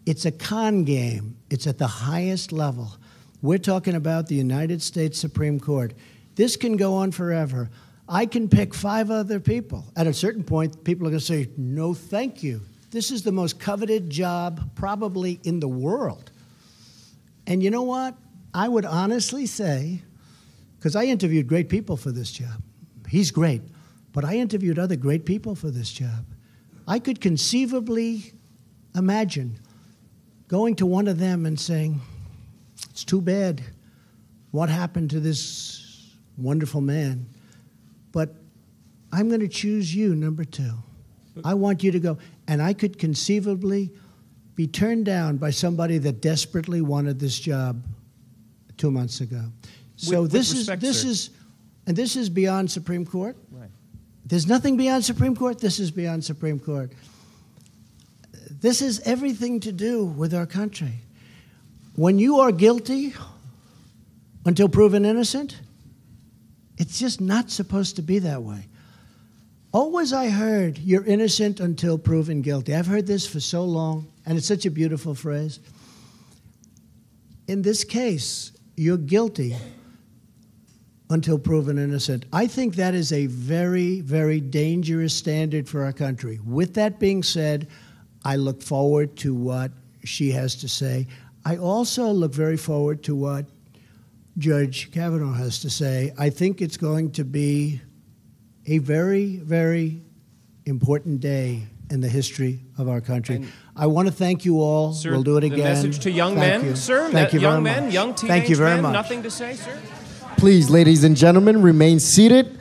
It's a con game. It's at the highest level. We're talking about the United States Supreme Court. This can go on forever. I can pick 5 other people. At a certain point, people are going to say, no, thank you. This is the most coveted job probably in the world. And you know what? I would honestly say, because I interviewed great people for this job. He's great. But I interviewed other great people for this job. I could conceivably imagine going to one of them and saying, it's too bad what happened to this wonderful man, but I'm going to choose you, number 2. I want you to go. And I could conceivably be turned down by somebody that desperately wanted this job 2 months ago. So this is beyond Supreme Court. Right. There's nothing beyond Supreme Court. This is beyond Supreme Court. This is everything to do with our country. When you are guilty until proven innocent, it's just not supposed to be that way. Always I heard, you're innocent until proven guilty. I've heard this for so long, and it's such a beautiful phrase. In this case, you're guilty until proven innocent. I think that is a very, very dangerous standard for our country. With that being said, I look forward to what she has to say. I also look very forward to what Judge Kavanaugh has to say. I think it's going to be a very, very important day in the history of our country. And I want to thank you all. Sir, we'll do it again. The message to young Thank men, you. sir. Thank you young very men, much. young teenage Thank you very men. much. Nothing to say, sir. Please, ladies and gentlemen, remain seated.